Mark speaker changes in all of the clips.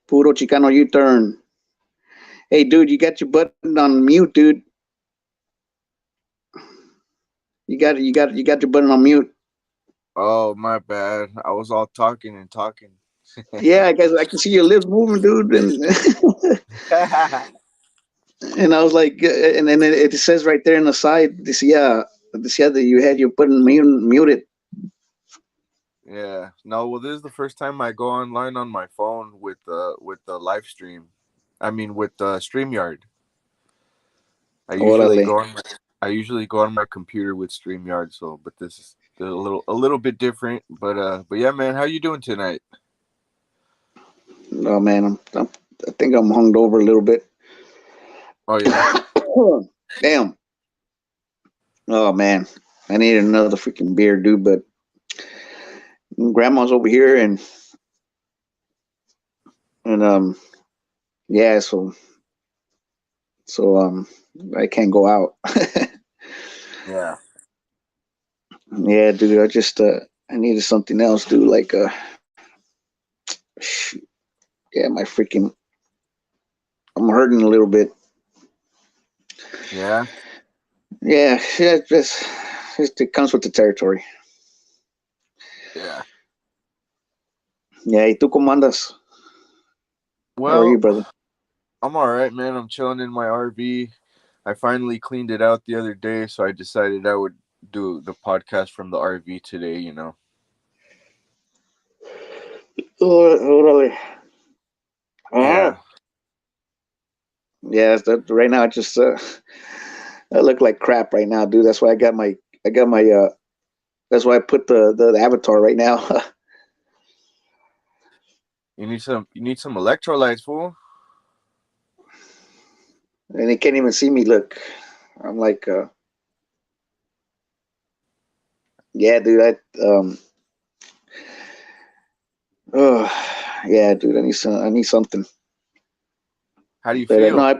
Speaker 1: Puro Chicano U-turn. Hey, dude, you got your button on mute, dude. You got your button on mute.
Speaker 2: Oh, my bad. I was all talking and talking.
Speaker 1: Yeah, I guess I can see your lips moving, dude, and and I was like, and then it says right there in the side, this yeah that you had your button muted.
Speaker 2: Yeah. No, well, this is the first time I go online on my phone with the live stream. I mean, with StreamYard. I usually
Speaker 1: Orale.
Speaker 2: go on my I usually go on my computer with StreamYard. So, but this is a little bit different. But yeah, man, how you doing tonight?
Speaker 1: Oh man, I think I'm hunged over a little bit.
Speaker 2: Oh yeah.
Speaker 1: Damn. Oh man, I need another freaking beer, dude. But grandma's over here, and yeah, so I can't go out.
Speaker 2: Yeah.
Speaker 1: Yeah, dude. I needed something else, dude. Like shoot, yeah, my freaking I'm hurting a little bit.
Speaker 2: Yeah.
Speaker 1: Yeah, it comes with the territory.
Speaker 2: Yeah.
Speaker 1: Yeah, ¿y tú cómo andas? How are you,
Speaker 2: Well,
Speaker 1: brother?
Speaker 2: I'm all right, man. I'm chilling in my RV. I finally cleaned it out the other day, so I decided I would do the podcast from the RV today.
Speaker 1: Órale.
Speaker 2: Yeah.
Speaker 1: Ah, yeah. Right now, I look like crap right now, dude. I got my That's why I put the avatar right now.
Speaker 2: You need some electrolytes, fool.
Speaker 1: And they can't even see me. Look, I'm like, yeah, dude. Oh, yeah, dude. I need something.
Speaker 2: How do you
Speaker 1: But no,
Speaker 2: feel?
Speaker 1: nah.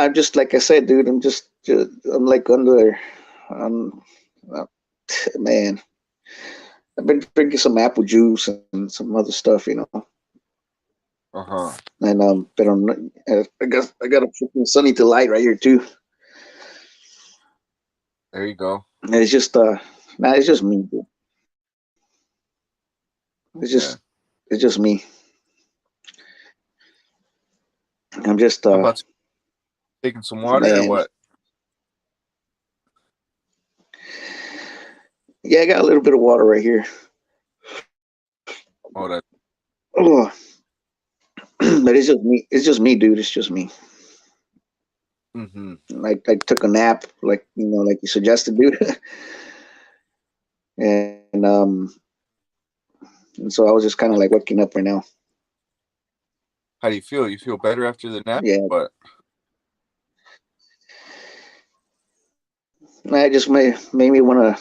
Speaker 1: I'm just like I said, dude. I'm like under. Um, uh, man, I've been drinking some apple juice and some other stuff,
Speaker 2: Uh-huh.
Speaker 1: And but I got a freaking sunny delight right here too.
Speaker 2: There you go.
Speaker 1: And it's just nah, it's just me, dude.
Speaker 2: Yeah.
Speaker 1: It's just me. I'm just
Speaker 2: How about taking some water or
Speaker 1: man.
Speaker 2: what?
Speaker 1: Yeah, I got a little bit of water right here.
Speaker 2: Oh, that.
Speaker 1: Oh, but it's just me. It's just me, dude. It's just me.
Speaker 2: Mm-hmm.
Speaker 1: I took a nap, like like you suggested, dude. And so I was just kind of like waking up right now.
Speaker 2: How do you feel? You feel better after the nap?
Speaker 1: Yeah,
Speaker 2: What
Speaker 1: I just made me wanna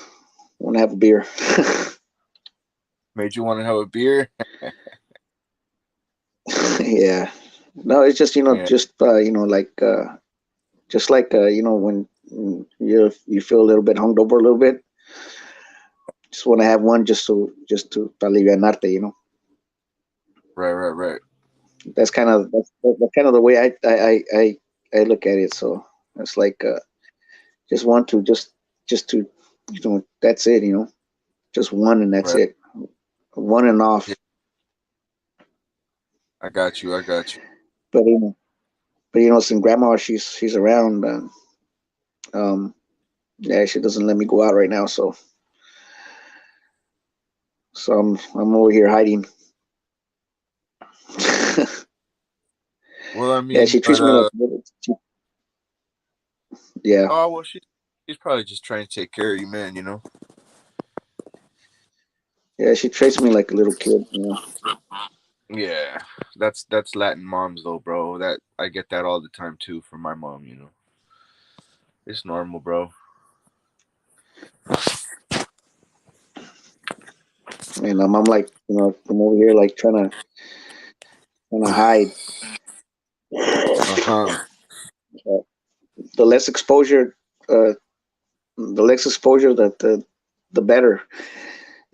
Speaker 1: have a beer.
Speaker 2: made you want to have a beer?
Speaker 1: Yeah. No, it's just
Speaker 2: Yeah.
Speaker 1: just like when you feel a little bit hungover over a little bit, just want to have one just to alivianarte,
Speaker 2: Right. Right. Right.
Speaker 1: That's kind of the way I look at it. So it's like just want to just to that's it, just one and that's
Speaker 2: Right.
Speaker 1: it, one and
Speaker 2: Yeah.
Speaker 1: off.
Speaker 2: I got you. I got you.
Speaker 1: But since grandma she's around, um, yeah, she doesn't let me go out right now, so I'm over here hiding.
Speaker 2: Well, I
Speaker 1: Yeah,
Speaker 2: mean,
Speaker 1: she
Speaker 2: but
Speaker 1: treats me like yeah,
Speaker 2: oh well, she's probably just trying to take care of you, man.
Speaker 1: yeah, she treats me like a little kid.
Speaker 2: Yeah, that's Latin moms though, bro. That I get that all the time too from my mom. It's normal, bro.
Speaker 1: And I'm like, I'm over here like trying to hide.
Speaker 2: Uh huh.
Speaker 1: Uh, the less exposure, uh, the less exposure that the better.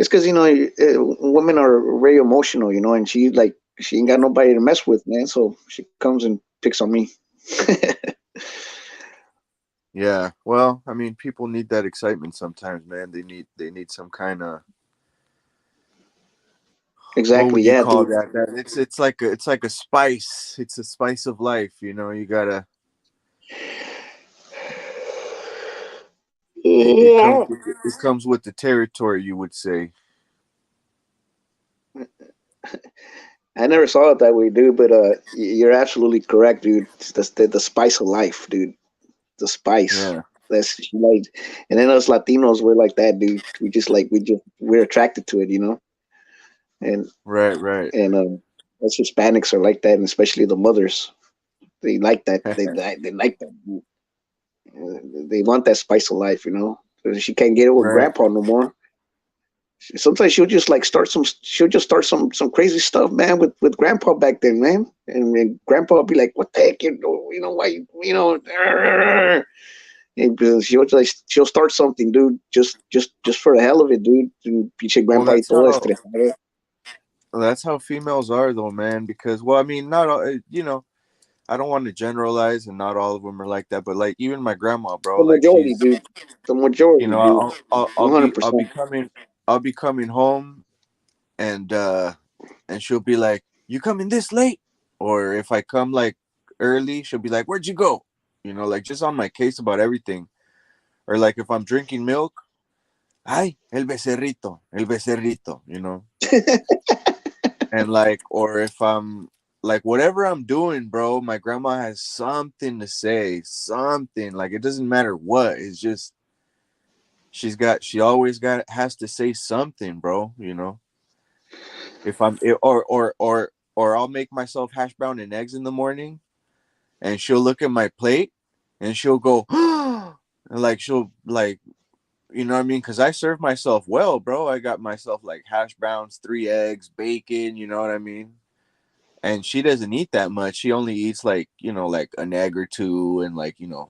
Speaker 1: It's because women are very emotional, and she ain't got nobody to mess with, man. So she comes and picks on me.
Speaker 2: Yeah. Well, I mean, people need that excitement sometimes, man. They need some kind of, what
Speaker 1: Exactly,
Speaker 2: would you
Speaker 1: yeah,
Speaker 2: call
Speaker 1: dude.
Speaker 2: that? It's like a spice. It's a spice of life. You gotta. It comes
Speaker 1: Yeah.
Speaker 2: with the territory, you would say.
Speaker 1: I never saw it that way, dude. But you're absolutely correct, dude. It's the spice of life, dude. The spice.
Speaker 2: Yeah.
Speaker 1: That's like, and then us Latinos, we're like that, dude. We're attracted to it. And
Speaker 2: Right. Right.
Speaker 1: and us Hispanics are like that, and especially the mothers. They like that. They like that. They want that spice of life. She can't get it with
Speaker 2: Right.
Speaker 1: grandpa no more. Sometimes she'll just like she'll just start some crazy stuff, man, with grandpa back then, man. And grandpa will be like, "What the heck, why, and she'll start something, dude, just for the hell of it, dude. And pinche
Speaker 2: Well,
Speaker 1: grandpa y todo estresado.
Speaker 2: that's how females are, though, man. Because, well, I mean, not all. I don't want to generalize, and not all of them are like that. But like, even my grandma, bro,
Speaker 1: The
Speaker 2: like
Speaker 1: majority,
Speaker 2: she's,
Speaker 1: dude. The majority, dude.
Speaker 2: I'll
Speaker 1: One hundred
Speaker 2: be I'll be
Speaker 1: percent.
Speaker 2: coming home, and she'll be like, "You coming this late?" Or if I come like early, she'll be like, "Where'd you go?" Like just on my case about everything. Or like if I'm drinking milk, "Ay, el becerrito," And like, or if I'm like, whatever I'm doing, bro, my grandma has something to say, something. Like, it doesn't matter what. It's just she always has to say something, bro. If I'm or I'll make myself hash brown and eggs in the morning, and she'll look at my plate, and she'll go, and like she'll like, what I mean? Because I serve myself well, bro. I got myself like hash browns, 3 eggs, bacon. You know what I mean? And she doesn't eat that much. She only eats like, like an egg or two, and like, a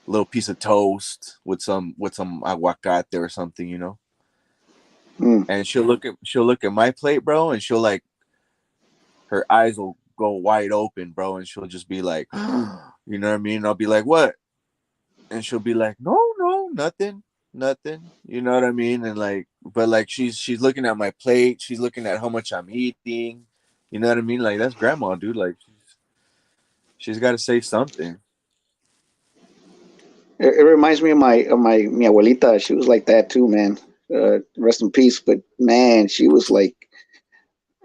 Speaker 2: little piece of toast with some aguacate or something.
Speaker 1: Mm.
Speaker 2: And she'll look at my plate, bro, and she'll like, her eyes will go wide open, bro, and she'll just be like, you know what I mean? I'll be like, "What?" And she'll be like, "No, no, nothing, nothing." You know what I mean? And like, but like she's looking at my plate, she's looking at how much I'm eating. You know what I mean? Like, that's grandma, dude. Like, she's got to say something.
Speaker 1: It reminds me of my mi abuelita. She was like that too, man. Rest in peace. But man, she was like,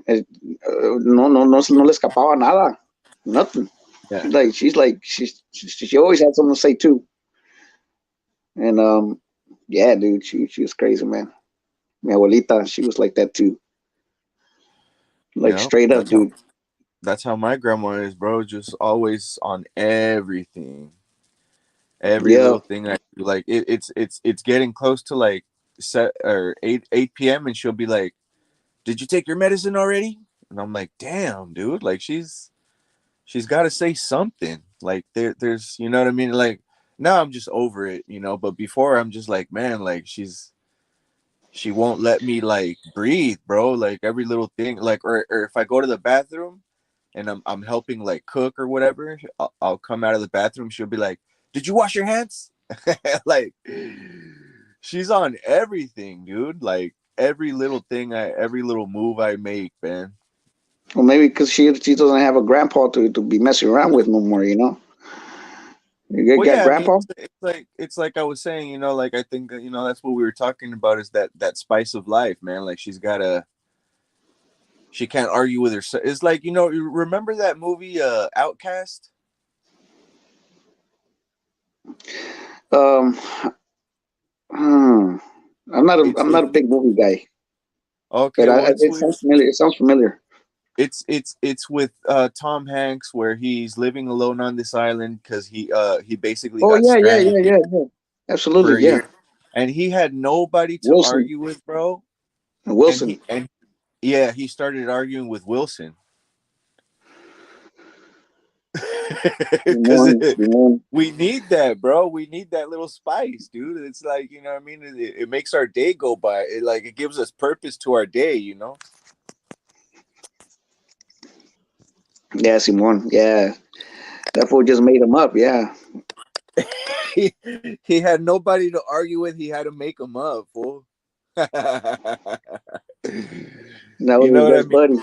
Speaker 1: no le escapaba nada, nothing.
Speaker 2: Yeah.
Speaker 1: She always had something to say too. And yeah, dude, she was crazy, man. Mi abuelita, she was like that too, like
Speaker 2: Yeah,
Speaker 1: straight up,
Speaker 2: that's how
Speaker 1: dude.
Speaker 2: that's how my grandma is, bro. Just always on everything, every
Speaker 1: Yeah.
Speaker 2: little thing I do. Like, it's getting close to like set or eight p.m. and she'll be like, "Did you take your medicine already?" And I'm like, "Damn, dude!" Like, she's got to say something. Like, there's, you know what I mean? Like, now I'm just over it. But before, I'm just like, man, like, she won't let me like breathe, bro. Like, every little thing, like, or if I go to the bathroom and I'm helping like cook or whatever, I'll come out of the bathroom. She'll be like, "Did you wash your hands?" Like, she's on everything, dude. Like, every little thing, every little move I make, man.
Speaker 1: Well, maybe because she doesn't have a grandpa to be messing around with no more. You
Speaker 2: Well,
Speaker 1: got
Speaker 2: yeah, I mean,
Speaker 1: grandpa.
Speaker 2: it's like I was saying, like, I think that, that's what we were talking about, is that spice of life, man. Like, she can't argue with her. It's like, you remember that movie, Outcast?
Speaker 1: Um, hmm,
Speaker 2: It's
Speaker 1: I'm not a
Speaker 2: it's
Speaker 1: big movie guy, but
Speaker 2: okay. Well, it's
Speaker 1: it
Speaker 2: with
Speaker 1: sounds familiar. It sounds familiar.
Speaker 2: it's with Tom Hanks, where he's living alone on this island because he basically
Speaker 1: Oh
Speaker 2: got
Speaker 1: yeah, yeah,
Speaker 2: stranded
Speaker 1: yeah, yeah, yeah.
Speaker 2: for
Speaker 1: Absolutely,
Speaker 2: a
Speaker 1: yeah.
Speaker 2: year, and he had nobody to
Speaker 1: Wilson,
Speaker 2: argue with, bro. And
Speaker 1: Wilson.
Speaker 2: yeah, he started arguing with Wilson. Because
Speaker 1: Simón.
Speaker 2: we need that, bro. We need that little spice, dude. It's like, you know what I mean? It makes our day go by. It gives us purpose to our day, you know?
Speaker 1: Yeah, Simón. Yeah, that fool just made him up. Yeah,
Speaker 2: he had nobody to argue with. He had to make them up, fool.
Speaker 1: that
Speaker 2: You
Speaker 1: was
Speaker 2: know
Speaker 1: his
Speaker 2: what I
Speaker 1: best
Speaker 2: mean?
Speaker 1: buddy.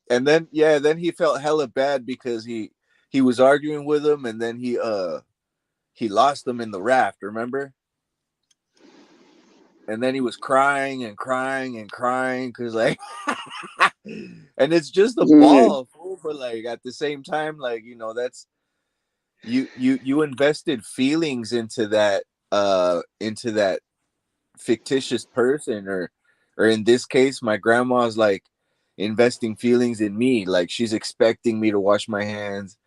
Speaker 2: And then yeah, then he felt hella bad because he was arguing with him, and then he lost them in the raft, remember? And then he was crying and crying and crying because like and it's just a ball, fool, but like at the same time, like, you know, that's you invested feelings into that fictitious person, or in this case my grandma's like investing feelings in me, like she's expecting me to wash my hands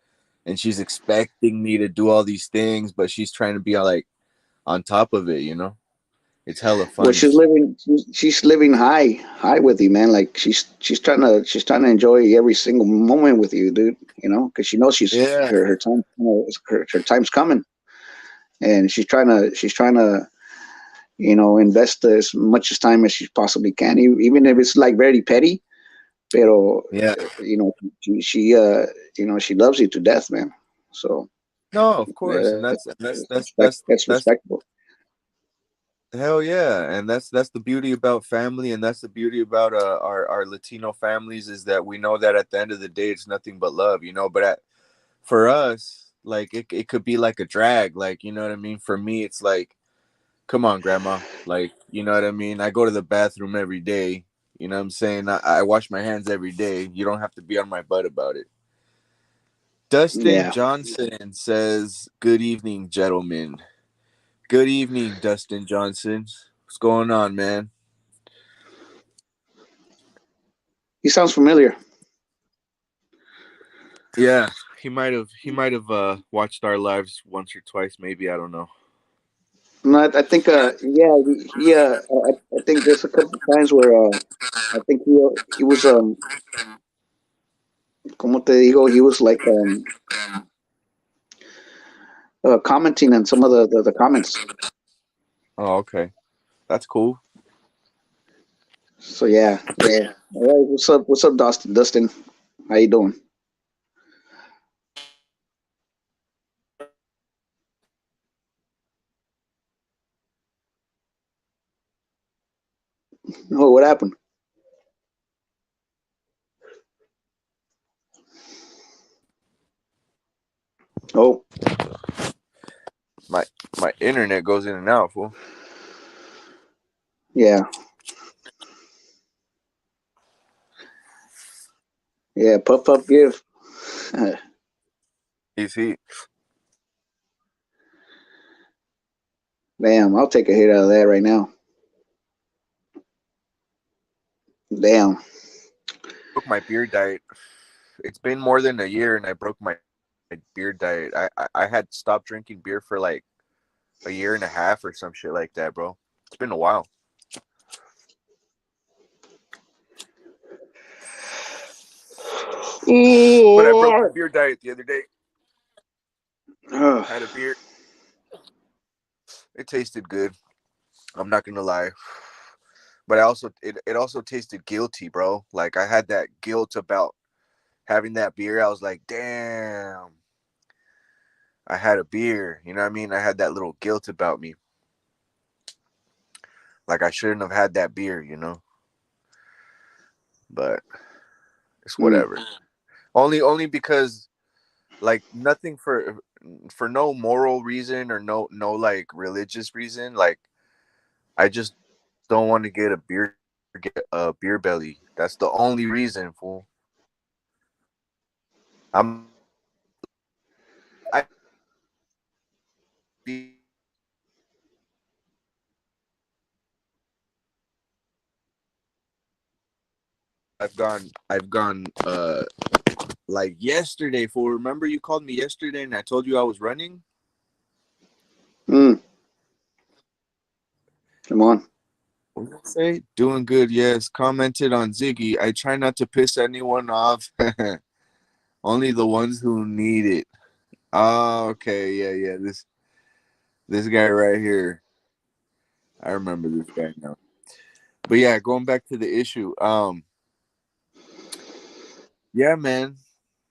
Speaker 2: and she's expecting me to do all these things, but she's trying to be like on top of it, you know. It's hella
Speaker 1: Well,
Speaker 2: funny.
Speaker 1: she's living high with you, man. Like she's trying to enjoy every single moment with you, dude. You know, because she knows
Speaker 2: Yeah,
Speaker 1: her time, her time's coming, and she's trying to invest as much as time as she possibly can, even if it's like very petty. Pero
Speaker 2: yeah.
Speaker 1: she loves you to death, man. So
Speaker 2: No, of course, and
Speaker 1: uh, that's
Speaker 2: that's
Speaker 1: respectable.
Speaker 2: hell yeah, and that's the beauty about family, and that's the beauty about our Latino families, is that we know that at the end of the day, it's nothing but love, you know. But for us, like it could be like a drag, like, you know what I mean. For me, it's like, come on, grandma, like, you know what I mean. I go to the bathroom every day, you know what I'm saying. I wash my hands every day. You don't have to be on my butt about it. Dustin
Speaker 1: Yeah.
Speaker 2: Johnson says, "Good evening, gentlemen." Good evening, Dustin Johnson. What's going on, man?
Speaker 1: He sounds familiar.
Speaker 2: Yeah, he might have watched our lives once or twice, maybe, I don't know.
Speaker 1: No, I think yeah, I think there's a couple times where I think he was como te digo, he was like commenting on some of the comments.
Speaker 2: Oh, okay. That's cool.
Speaker 1: So yeah, yeah. All right, what's up, Dustin? Dustin, how you doing? Oh, what happened? Oh,
Speaker 2: My my internet goes in and out, fool.
Speaker 1: yeah, yeah. Puff puff give.
Speaker 2: You see?
Speaker 1: Damn, I'll take a hit out of that right now. Damn.
Speaker 2: Broke my beer diet. It's been more than a year, and I broke my beer diet. I had stopped drinking beer for like a year and a half or some shit like that, bro. It's been a while, but I broke the beer diet the other day.
Speaker 1: Ugh.
Speaker 2: Had a beer. It tasted good. I'm not gonna lie, but it also tasted guilty, bro. Like I had that guilt about having that beer. I was like, damn, I had a beer. You know what I mean? I had that little guilt about me. Like I shouldn't have had that beer, you know? But it's
Speaker 1: Mm.
Speaker 2: whatever. Only because like nothing for no moral reason or no like religious reason. Like I just don't want to get a beer belly. That's the only reason, fool. I'm I I've gone like yesterday, fool. Remember you called me yesterday and I told you I was running?
Speaker 1: Mm. Come on.
Speaker 2: What did I say? Doing good, yes. Commented on Ziggy. I try not to piss anyone off. Only the ones who need it. Oh, okay, yeah, yeah. This guy right here. I remember this guy now. But yeah, going back to the issue. Yeah, man.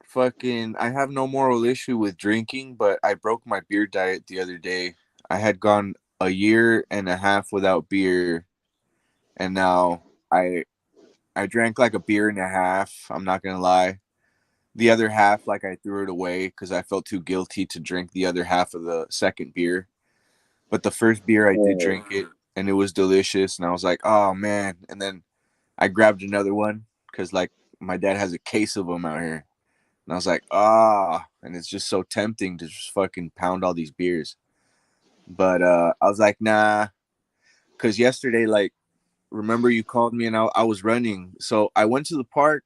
Speaker 2: Fucking, I have no moral issue with drinking, but I broke my beer diet the other day. I had gone a year and a half without beer, and now I drank like a beer and a half. I'm not gonna lie. The other half, like I threw it away because I felt too guilty to drink the other half of the second beer. But the first beer I did
Speaker 1: Oh,
Speaker 2: drink it, and it was delicious, and I was like, oh man. And then I grabbed another one because like my dad has a case of them out here. And I was like, and it's just so tempting to just fucking pound all these beers. But I was like, nah, because yesterday, like, remember you called me and I was running. So I went to the park.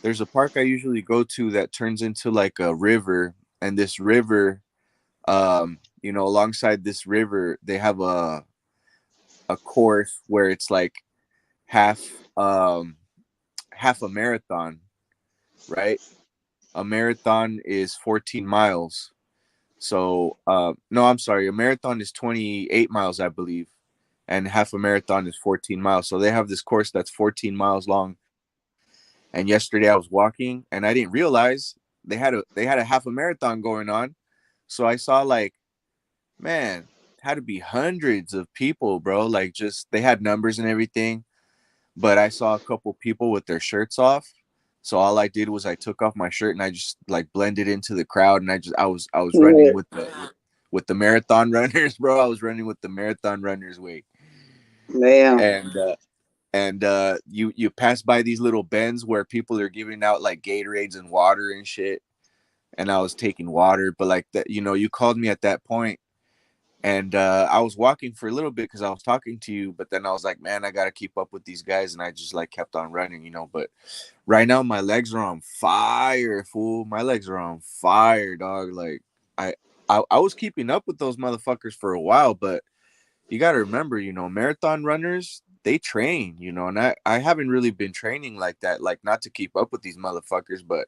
Speaker 2: There's a park I usually go to that turns into like a river. And this river, alongside this river, they have a course where it's like half half a marathon, right? A marathon is 14 miles. So, no, I'm sorry. A marathon is 28 miles, I believe, and half a marathon is 14 miles. So they have this course that's 14 miles long. And yesterday I was walking, and I didn't realize they had a half a marathon going on. So I saw like, man, had to be hundreds of people, bro. Like, just they had numbers and everything, but I saw a couple people with their shirts off. So all I did was I took off my shirt and I just like blended into the crowd, and I was running with the marathon runners, bro. I was running with the marathon runners way.
Speaker 1: man.
Speaker 2: And you pass by these little bends where people are giving out like Gatorades and water and shit, and I was taking water, but like that, you called me at that point, and I was walking for a little bit because I was talking to you, but then I was like, man, I gotta keep up with these guys, and I just like kept on running. But right now my legs are on fire, fool. My legs are on fire, dog. Like I I was keeping up with those motherfuckers for a while, but you got to remember, marathon runners, they train, and I haven't really been training like that, like not to keep up with these motherfuckers. But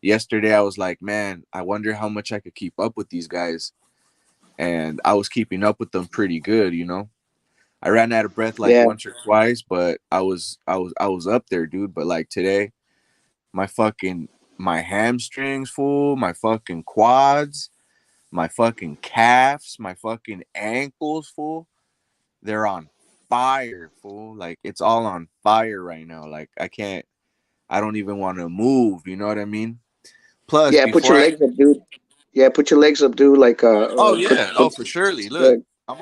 Speaker 2: yesterday I was like, man, I wonder how much I could keep up with these guys. And I was keeping up with them pretty good. I ran out of breath like
Speaker 1: Yeah,
Speaker 2: once or twice, but I was up there, dude. But like today, my hamstrings, full, my fucking quads, my fucking calves, my fucking ankles, full. They're on fire, fool. Like it's all on fire right now. Like I don't even want to move. You know what I mean? Plus,
Speaker 1: yeah. Put
Speaker 2: before
Speaker 1: your
Speaker 2: I,
Speaker 1: legs up, dude. Yeah, put your legs up, dude. Like
Speaker 2: oh
Speaker 1: put
Speaker 2: yeah, oh
Speaker 1: put.
Speaker 2: for surely. Look,
Speaker 1: Yeah.
Speaker 2: I'm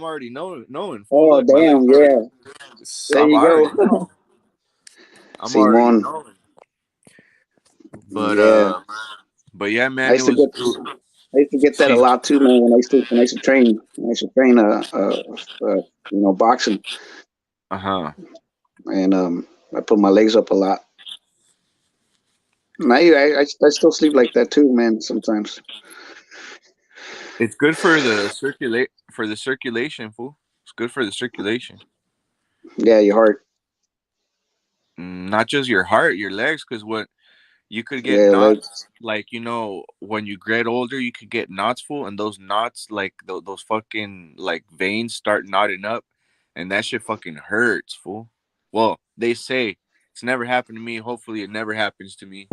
Speaker 2: already knowing, fool.
Speaker 1: Oh
Speaker 2: Look, my legs
Speaker 1: damn,
Speaker 2: already.
Speaker 1: yeah. There
Speaker 2: I'm
Speaker 1: you
Speaker 2: already
Speaker 1: go.
Speaker 2: know. I'm already
Speaker 1: Simon.
Speaker 2: knowing. But
Speaker 1: Yeah,
Speaker 2: yeah,
Speaker 1: I
Speaker 2: man, it
Speaker 1: used to
Speaker 2: was.
Speaker 1: get I used to get that a
Speaker 2: Excuse me.
Speaker 1: lot too, man. When I used to train boxing,
Speaker 2: Uh huh.
Speaker 1: and I put my legs up a lot. And I still sleep like that too, man. Sometimes.
Speaker 2: It's good for the circulation, fool. It's good for the circulation.
Speaker 1: Yeah, your heart.
Speaker 2: Not just your heart, your legs, because what you could get
Speaker 1: Yeah,
Speaker 2: knots,
Speaker 1: legs.
Speaker 2: like when you get older you could get knots, full, and those knots, like those fucking like veins start knotting up, and that shit fucking hurts, fool. Well, they say it's never happened to me. Hopefully it never happens to me,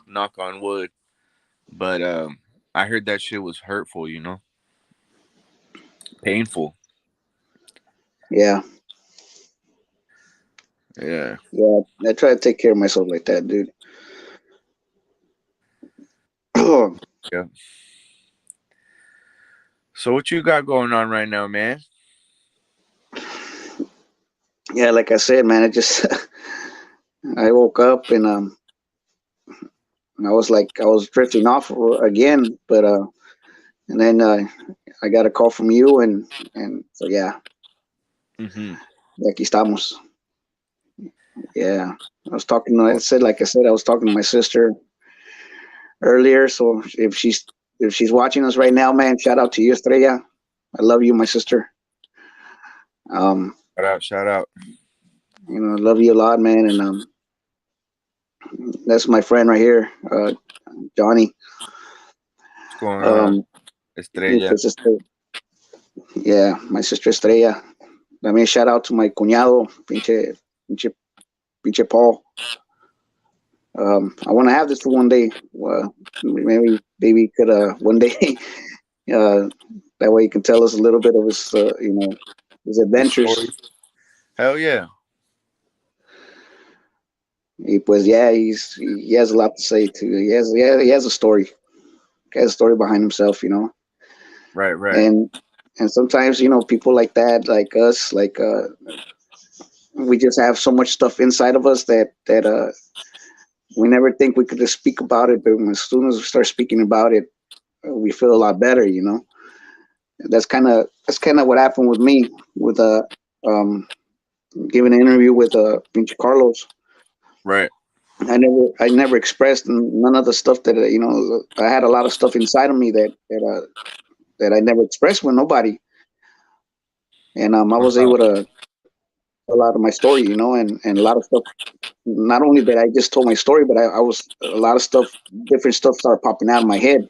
Speaker 2: knock on wood. But I heard that shit was hurtful, painful.
Speaker 1: Yeah,
Speaker 2: Yeah.
Speaker 1: yeah. I try to take care of myself like that, dude.
Speaker 2: Yeah. So what you got going on right now, man?
Speaker 1: Yeah, like I said, man. I just I woke up and I was like I was drifting off again, but and then I got a call from you and so yeah,
Speaker 2: Mm-hmm.
Speaker 1: aquí estamos. Yeah, I said, I was talking to my sister earlier. So if she's watching us right now, man, shout out to you, Estrella. I love you, my sister. Um,
Speaker 2: Shout out, shout out.
Speaker 1: I love you a lot, man. And That's my friend right here, Johnny.
Speaker 2: What's going on,
Speaker 1: Um, y
Speaker 2: Estrella?
Speaker 1: pues yeah, my sister Estrella. También shout out to my cuñado, pinche, pinche Paul. I want to have this for one day. Maybe could one day, uh, that way he can tell us a little bit of his, his
Speaker 2: His
Speaker 1: adventures.
Speaker 2: stories. Hell yeah.
Speaker 1: Y pues yeah, he has a lot to say too. He has a story. He has a story behind himself,
Speaker 2: Right, right,
Speaker 1: and and sometimes people like that, like us, like we just have so much stuff inside of us that we never think we could just speak about it, but as soon as we start speaking about it, we feel a lot better. That's kind of what happened with me with um giving an interview with Pinch Carlos.
Speaker 2: right.
Speaker 1: I never expressed none of the stuff that I had a lot of stuff inside of me that I never expressed with nobody, and I was
Speaker 2: Uh-huh.
Speaker 1: able to tell a lot of my story, and a lot of stuff. Not only that I just told my story, but I was a lot of stuff, different stuff started popping out of my head,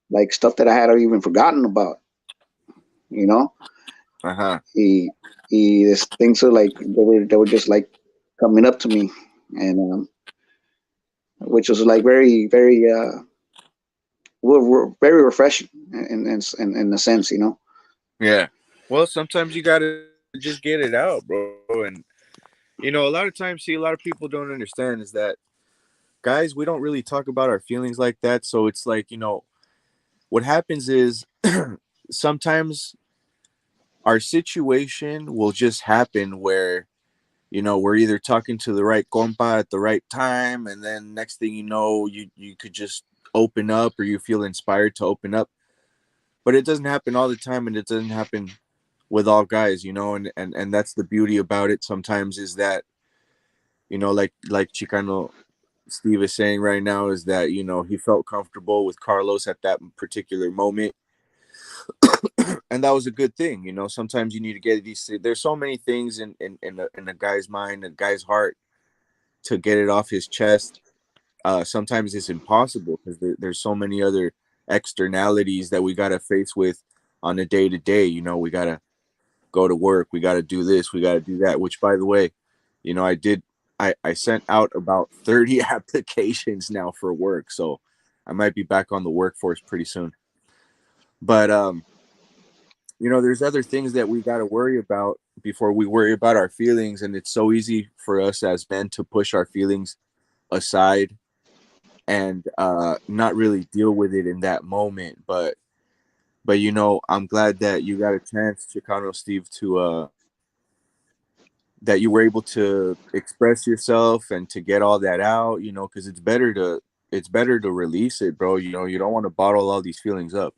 Speaker 1: like stuff that I had even forgotten about. You know,
Speaker 2: Uh-huh.
Speaker 1: he this things are like they were just like coming up to me, and which was like very very very refreshing in a sense.
Speaker 2: Yeah. Well, sometimes you gotta just get it out, bro. And a lot of times, see, a lot of people don't understand is that guys, we don't really talk about our feelings like that. So it's like, what happens is sometimes our situation will just happen where, we're either talking to the right compa at the right time, and then next thing you know, you could just open up, or you feel inspired to open up. But it doesn't happen all the time, and it doesn't happen with all guys, and that's the beauty about it sometimes, is that, like Chicano Steve is saying right now, is that, he felt comfortable with Carlos at that particular moment. And that was a good thing. Sometimes you need to get these, there's so many things in a guy's mind, a guy's heart, to get it off his chest. Sometimes it's impossible because there's so many other externalities that we got to face with on a day to day. We got to go to work, we got to do this, we got to do that, which, by the way, I sent out about 30 applications now for work, so I might be back on the workforce pretty soon. But there's other things that we got to worry about before we worry about our feelings, and it's so easy for us as men to push our feelings aside and not really deal with it in that moment. But I'm glad that you got a chance, Chicano Steve, to that you were able to express yourself and to get all that out, because it's better to release it, bro. You don't want to bottle all these feelings up.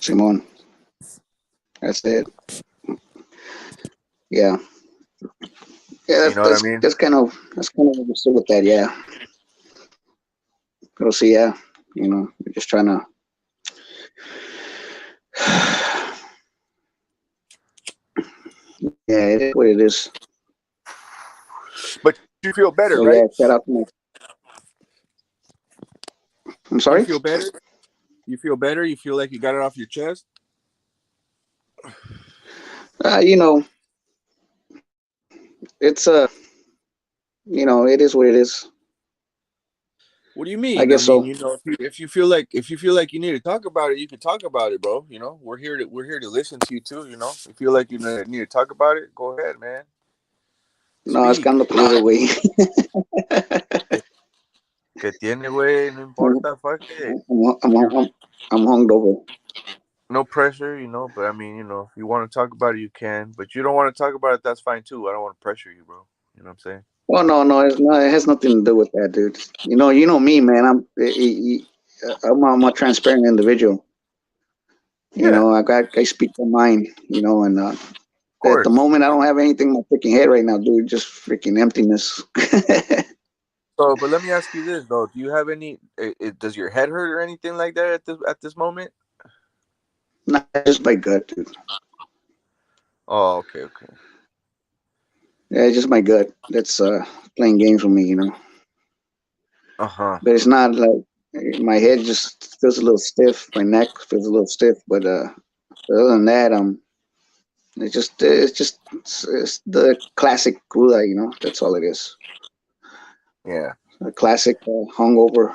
Speaker 1: Simon, that's it. Yeah, yeah.
Speaker 2: You
Speaker 1: That's
Speaker 2: know what I
Speaker 1: that's
Speaker 2: mean?
Speaker 1: that's kind of that's kind of what we're still with that. Yeah, but see, yeah, we're just trying to. Yeah, it is what it is.
Speaker 2: But you feel better,
Speaker 1: So
Speaker 2: right?
Speaker 1: yeah, shout out to my. I'm
Speaker 2: You
Speaker 1: sorry.
Speaker 2: feel better. You feel better. You feel like you got it off your chest.
Speaker 1: You know, it's it is what it is.
Speaker 2: What do you
Speaker 1: I
Speaker 2: mean? I
Speaker 1: guess
Speaker 2: mean,
Speaker 1: so.
Speaker 2: if you feel like you need to talk about it, you can talk about it, bro. We're here to listen to you too. If you feel like you need to talk about it, go ahead, man.
Speaker 1: No, es que
Speaker 2: Speak.
Speaker 1: ando crudo, güey.
Speaker 2: Que tiene, güey. No
Speaker 1: I'm,
Speaker 2: importa. Fuck it.
Speaker 1: I'm, I'm,
Speaker 2: You
Speaker 1: I'm, I'm hungover.
Speaker 2: No pressure. But I mean, if you want to talk about it, you can. But you don't want to talk about it, that's fine too. I don't want to pressure you, bro. You know what I'm saying?
Speaker 1: Well, no, no, it has nothing to do with that, dude. You know me, man. I'm a transparent individual.
Speaker 2: Yeah,
Speaker 1: I speak my mind. And
Speaker 2: of
Speaker 1: at the
Speaker 2: course.
Speaker 1: moment, I don't have anything in my freaking head right now, dude. Just freaking emptiness.
Speaker 2: So, but let me ask you this though: Do you have any? Does your head hurt or anything like that at this moment?
Speaker 1: Not just by gut, dude.
Speaker 2: Oh, okay, okay.
Speaker 1: Yeah, it's just my gut that's playing games with me, you know.
Speaker 2: Uh-huh.
Speaker 1: But it's not like my head just feels a little stiff. My neck feels a little stiff. But other than that, it's the classic cruda, you know. That's all it is.
Speaker 2: Yeah.
Speaker 1: A classic hungover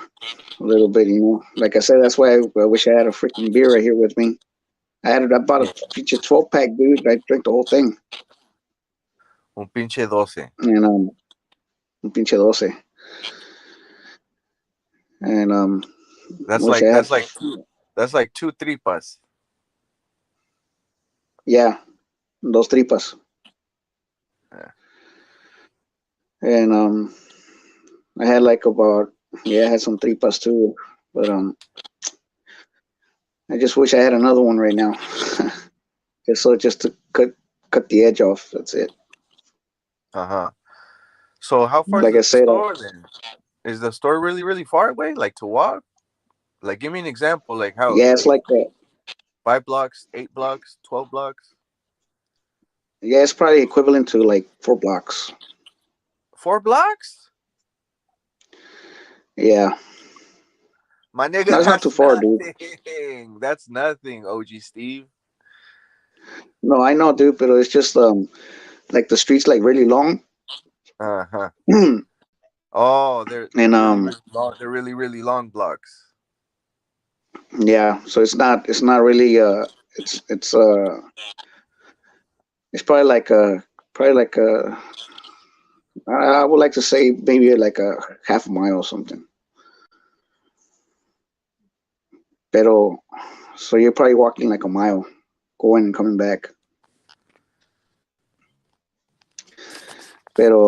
Speaker 1: a little bit, you know. Like I said, that's why I wish I had a freaking beer right here with me. I bought a
Speaker 2: Yeah.
Speaker 1: feature 12 pack, dude. I drank the whole thing,
Speaker 2: Un pinche 12.
Speaker 1: and un pinche 12, and
Speaker 2: That's
Speaker 1: wish
Speaker 2: like
Speaker 1: I had,
Speaker 2: that's like that's like two tripas.
Speaker 1: yeah, dos tripas,
Speaker 2: Yeah.
Speaker 1: and I had like about, yeah, I had some tripas too, but I just wish I had another one right now, just to cut the edge off. That's it.
Speaker 2: Uh-huh. So how far is
Speaker 1: Like
Speaker 2: the
Speaker 1: I said,
Speaker 2: store then? Is the store really, really far away? Like to walk? Like give me an example. Like how
Speaker 1: yeah, it's
Speaker 2: like
Speaker 1: like
Speaker 2: 5 blocks, 8 blocks, 12 blocks?
Speaker 1: yeah, it's probably equivalent to like 4 blocks.
Speaker 2: 4 blocks?
Speaker 1: Yeah,
Speaker 2: My
Speaker 1: no,
Speaker 2: nigga,
Speaker 1: it's not too
Speaker 2: that's
Speaker 1: far, dude.
Speaker 2: nothing. That's nothing, OG Steve.
Speaker 1: No, I know, dude, but it's just like the streets like really long,
Speaker 2: Uh-huh.
Speaker 1: and
Speaker 2: Oh, they're really, really long. They're really, really long blocks.
Speaker 1: yeah, so it's not really it's probably like a I would like to say maybe like a half a mile or something. Pero so you're probably walking like a mile, going and coming back. Pero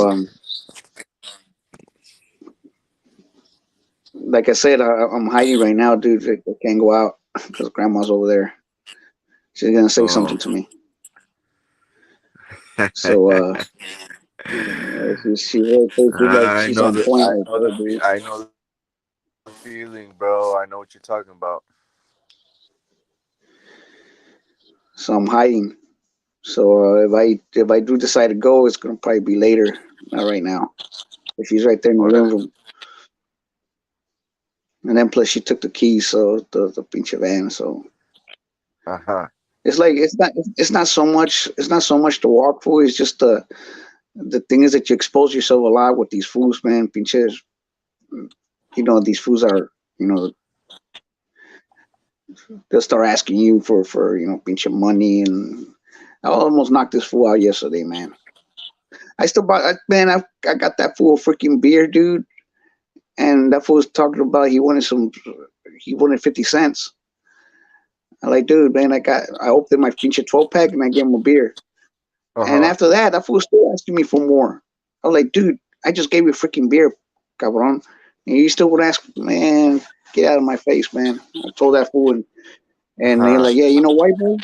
Speaker 1: like I said, I'm hiding right now, dude. I can't go out because grandma's over there. She's gonna say
Speaker 2: Oh.
Speaker 1: something to me. So she's right there. She's like
Speaker 2: I
Speaker 1: she's
Speaker 2: know
Speaker 1: on
Speaker 2: the
Speaker 1: point
Speaker 2: I
Speaker 1: right
Speaker 2: know
Speaker 1: there,
Speaker 2: the
Speaker 1: dude.
Speaker 2: I know the feeling, bro. I know what you're talking about.
Speaker 1: So I'm hiding. So if I do decide to go, it's gonna probably be later, not right now. But she's right there in the living
Speaker 2: Orale.
Speaker 1: room, and then plus she took the keys, so the pinche van. So
Speaker 2: Uh-huh.
Speaker 1: it's like it's not so much to walk for. It's just the thing is that you expose yourself a lot with these fools, man. Pinches, these fools are, you know, they'll start asking you for pinche money, and I almost knocked this fool out yesterday, man. Man, I got that fool a freaking beer, dude, and that fool was talking about he wanted 50 cents. I'm like, dude, man, I opened my pinche 12 pack and I gave him a beer. And
Speaker 2: Uh-huh.
Speaker 1: after that fool was still asking me for more. I was like, dude, I just gave you a freaking beer, cabron. And you still would ask, man, get out of my face, man. I told that fool, and he's
Speaker 2: Uh-huh.
Speaker 1: like, yeah, white boy.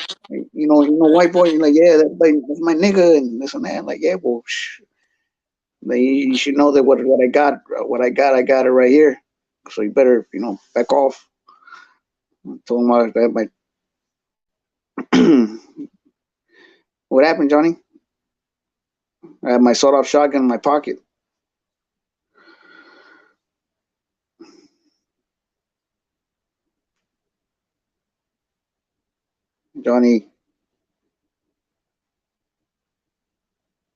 Speaker 1: White boy. You're like, yeah, that's my nigga, and this and that. I'm like, yeah, well, you should know that what I got it right here. So you better, back off. I told him that what happened, Johnny? I had my sawed-off shotgun in my pocket. Johnny,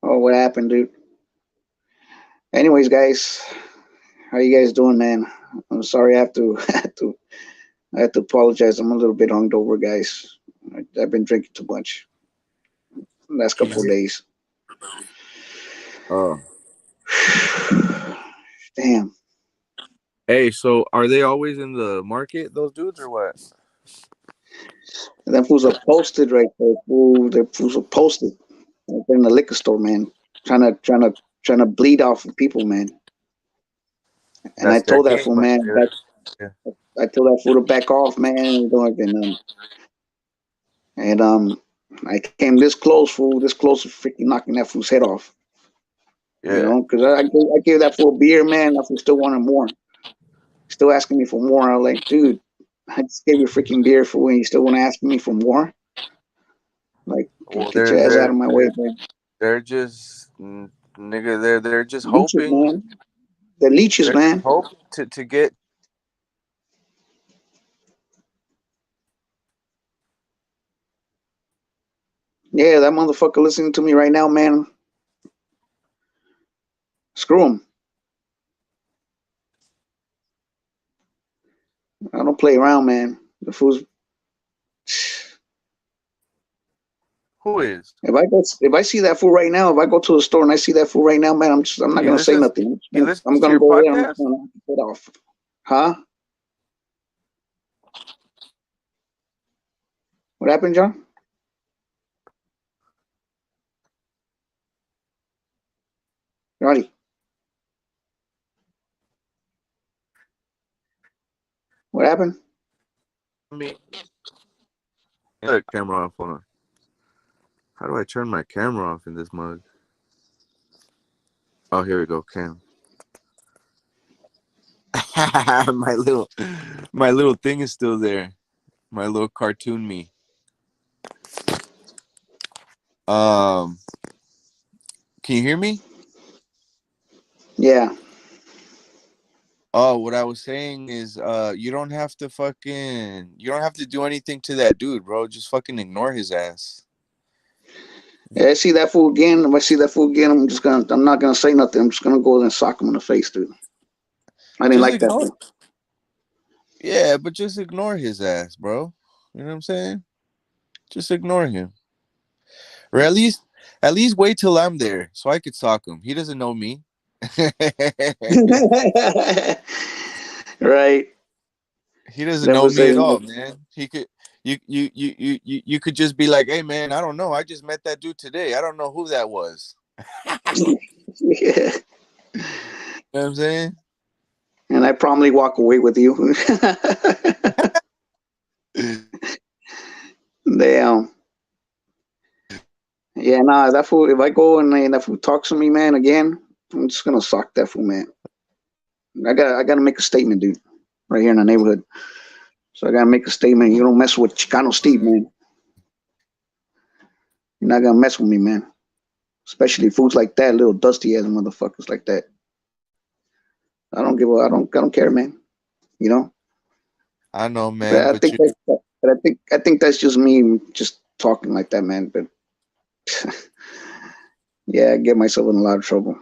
Speaker 1: oh, what happened, dude? Anyways, guys, how you guys doing, man? I'm sorry, I have to, I have to apologize. I'm a little bit hungover, guys. I've been drinking too much the last couple of days.
Speaker 2: Oh.
Speaker 1: Damn.
Speaker 2: Hey, so are they always in the market, those dudes, or what?
Speaker 1: And them fools are posted right there. Fool, the fools are posted. They're in the liquor store, man. Trying to bleed off of people, man. And I
Speaker 2: That's their
Speaker 1: told that
Speaker 2: game
Speaker 1: fool,
Speaker 2: right
Speaker 1: man,
Speaker 2: there. Yeah.
Speaker 1: I told that fool to back off, man. And I came this close, fool, this close to freaking knocking that fool's head off.
Speaker 2: Yeah.
Speaker 1: Because I gave that fool a beer, man. That fool still wanted more. Still asking me for more. I was like, dude, I just gave you a freaking beer, fool, and you still want to ask me for more? Like,
Speaker 2: Well,
Speaker 1: get your ass out of my way, man.
Speaker 2: they're just nigga, they're just
Speaker 1: Leeches,
Speaker 2: hoping.
Speaker 1: man. They're leeches,
Speaker 2: They're just
Speaker 1: man.
Speaker 2: hoping to get.
Speaker 1: Yeah, that motherfucker listening to me right now, man. Screw him. I don't play around, man. The fool's.
Speaker 2: Who is
Speaker 1: If I see that fool right now, if I go to the store and I see that fool right now, man, I'm not
Speaker 2: he
Speaker 1: gonna say
Speaker 2: listens?
Speaker 1: nothing.
Speaker 2: He listens
Speaker 1: I'm
Speaker 2: to
Speaker 1: gonna
Speaker 2: your
Speaker 1: go there. I'm just
Speaker 2: podcast.
Speaker 1: gonna get off. Huh? What happened, John? Ronnie, what happened?
Speaker 2: I mean, look, camera off. Hold on. How do I turn my camera off in this mug? Oh, here we go. Cam. my little, my little thing is still there. My little cartoon me. Um, can you hear me?
Speaker 1: Yeah.
Speaker 2: Oh, what I was saying is, you don't have to do anything to that dude, bro. Just fucking ignore his ass.
Speaker 1: Yeah, I see that fool again. If I see that fool again, I'm not gonna say nothing. I'm just gonna go there and sock him in the face, dude. I didn't
Speaker 2: Just
Speaker 1: like that
Speaker 2: ignore.
Speaker 1: fool.
Speaker 2: Yeah, but just ignore his ass, bro. You know what I'm saying? Just ignore him, or at least wait till I'm there so I could sock him. He doesn't know me.
Speaker 1: Right.
Speaker 2: He doesn't know
Speaker 1: Never
Speaker 2: me
Speaker 1: say
Speaker 2: at all,
Speaker 1: no.
Speaker 2: man. He could you could just be like, hey man, I don't know. I just met that dude today. I don't know who that was.
Speaker 1: Yeah.
Speaker 2: You know what I'm saying?
Speaker 1: And I promptly walk away with you. Damn. Yeah, nah, that fool, if I go and that fool talks to me, man, again, I'm just gonna sock that fool, man. I gotta make a statement, dude, right here in the neighborhood. So I gotta make a statement. You don't mess with Chicano Steve, man. You're not gonna mess with me, man. Especially fools like that, little dusty ass motherfuckers like that. I don't care, man. You know.
Speaker 2: I know, man,
Speaker 1: But
Speaker 2: but you
Speaker 1: I think that's just me just talking like that, man. But yeah, I get myself in a lot of trouble.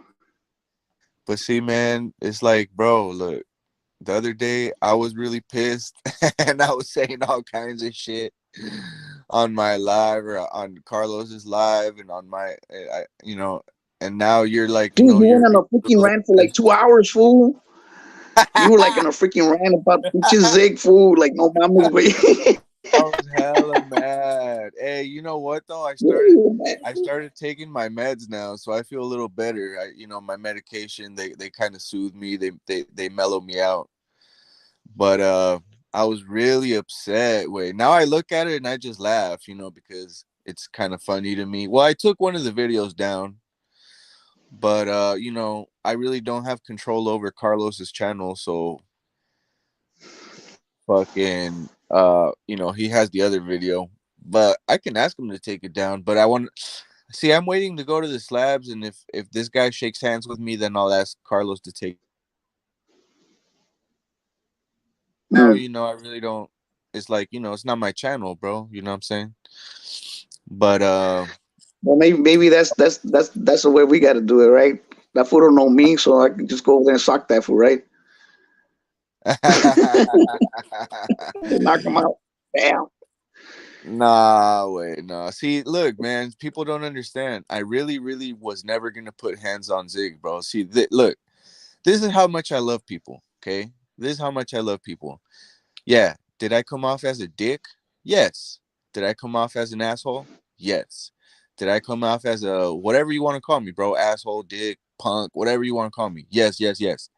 Speaker 2: but see, man, it's like, bro, look, the other day I was really pissed and I was saying all kinds of shit on my live or on Carlos's live and on my and now you're like,
Speaker 1: Dude, you went on
Speaker 2: you're
Speaker 1: a
Speaker 2: a
Speaker 1: freaking
Speaker 2: little
Speaker 1: rant for like
Speaker 2: sensitive.
Speaker 1: 2 hours, fool. You were like in a freaking rant about bitches zig, fool. Like no mamas, but
Speaker 2: I was hella mad. Hey, you know what though? I started taking my meds now, so I feel a little better. My medication, they kind of soothe me. They mellow me out. But I was really upset. Wait, now I look at it and I just laugh, because it's kind of funny to me. Well, I took one of the videos down, but I really don't have control over Carlos's channel, so fucking he has the other video. But I can ask him to take it down, but I want see, I'm waiting to go to the slabs, and if this guy shakes hands with me, then I'll ask Carlos to take. Now,
Speaker 1: Mm.
Speaker 2: I really don't. It's like, it's not my channel, bro. You know what I'm saying? But
Speaker 1: Well, maybe that's the way we got to do it, right? That fool don't know me, so I can just go over there and sock that fool, right? Knock him out. Damn.
Speaker 2: nah, wait, no. See, look, man, people don't understand. I really, really was never gonna put hands on Zig, bro. See, look, this is how much I love people. Okay, this is how much I love people. Yeah, did I come off as a dick? Yes. Did I come off as an asshole? Yes. Did I come off as a whatever you want to call me, bro? Asshole, dick, punk, whatever you want to call me. Yes, yes, yes.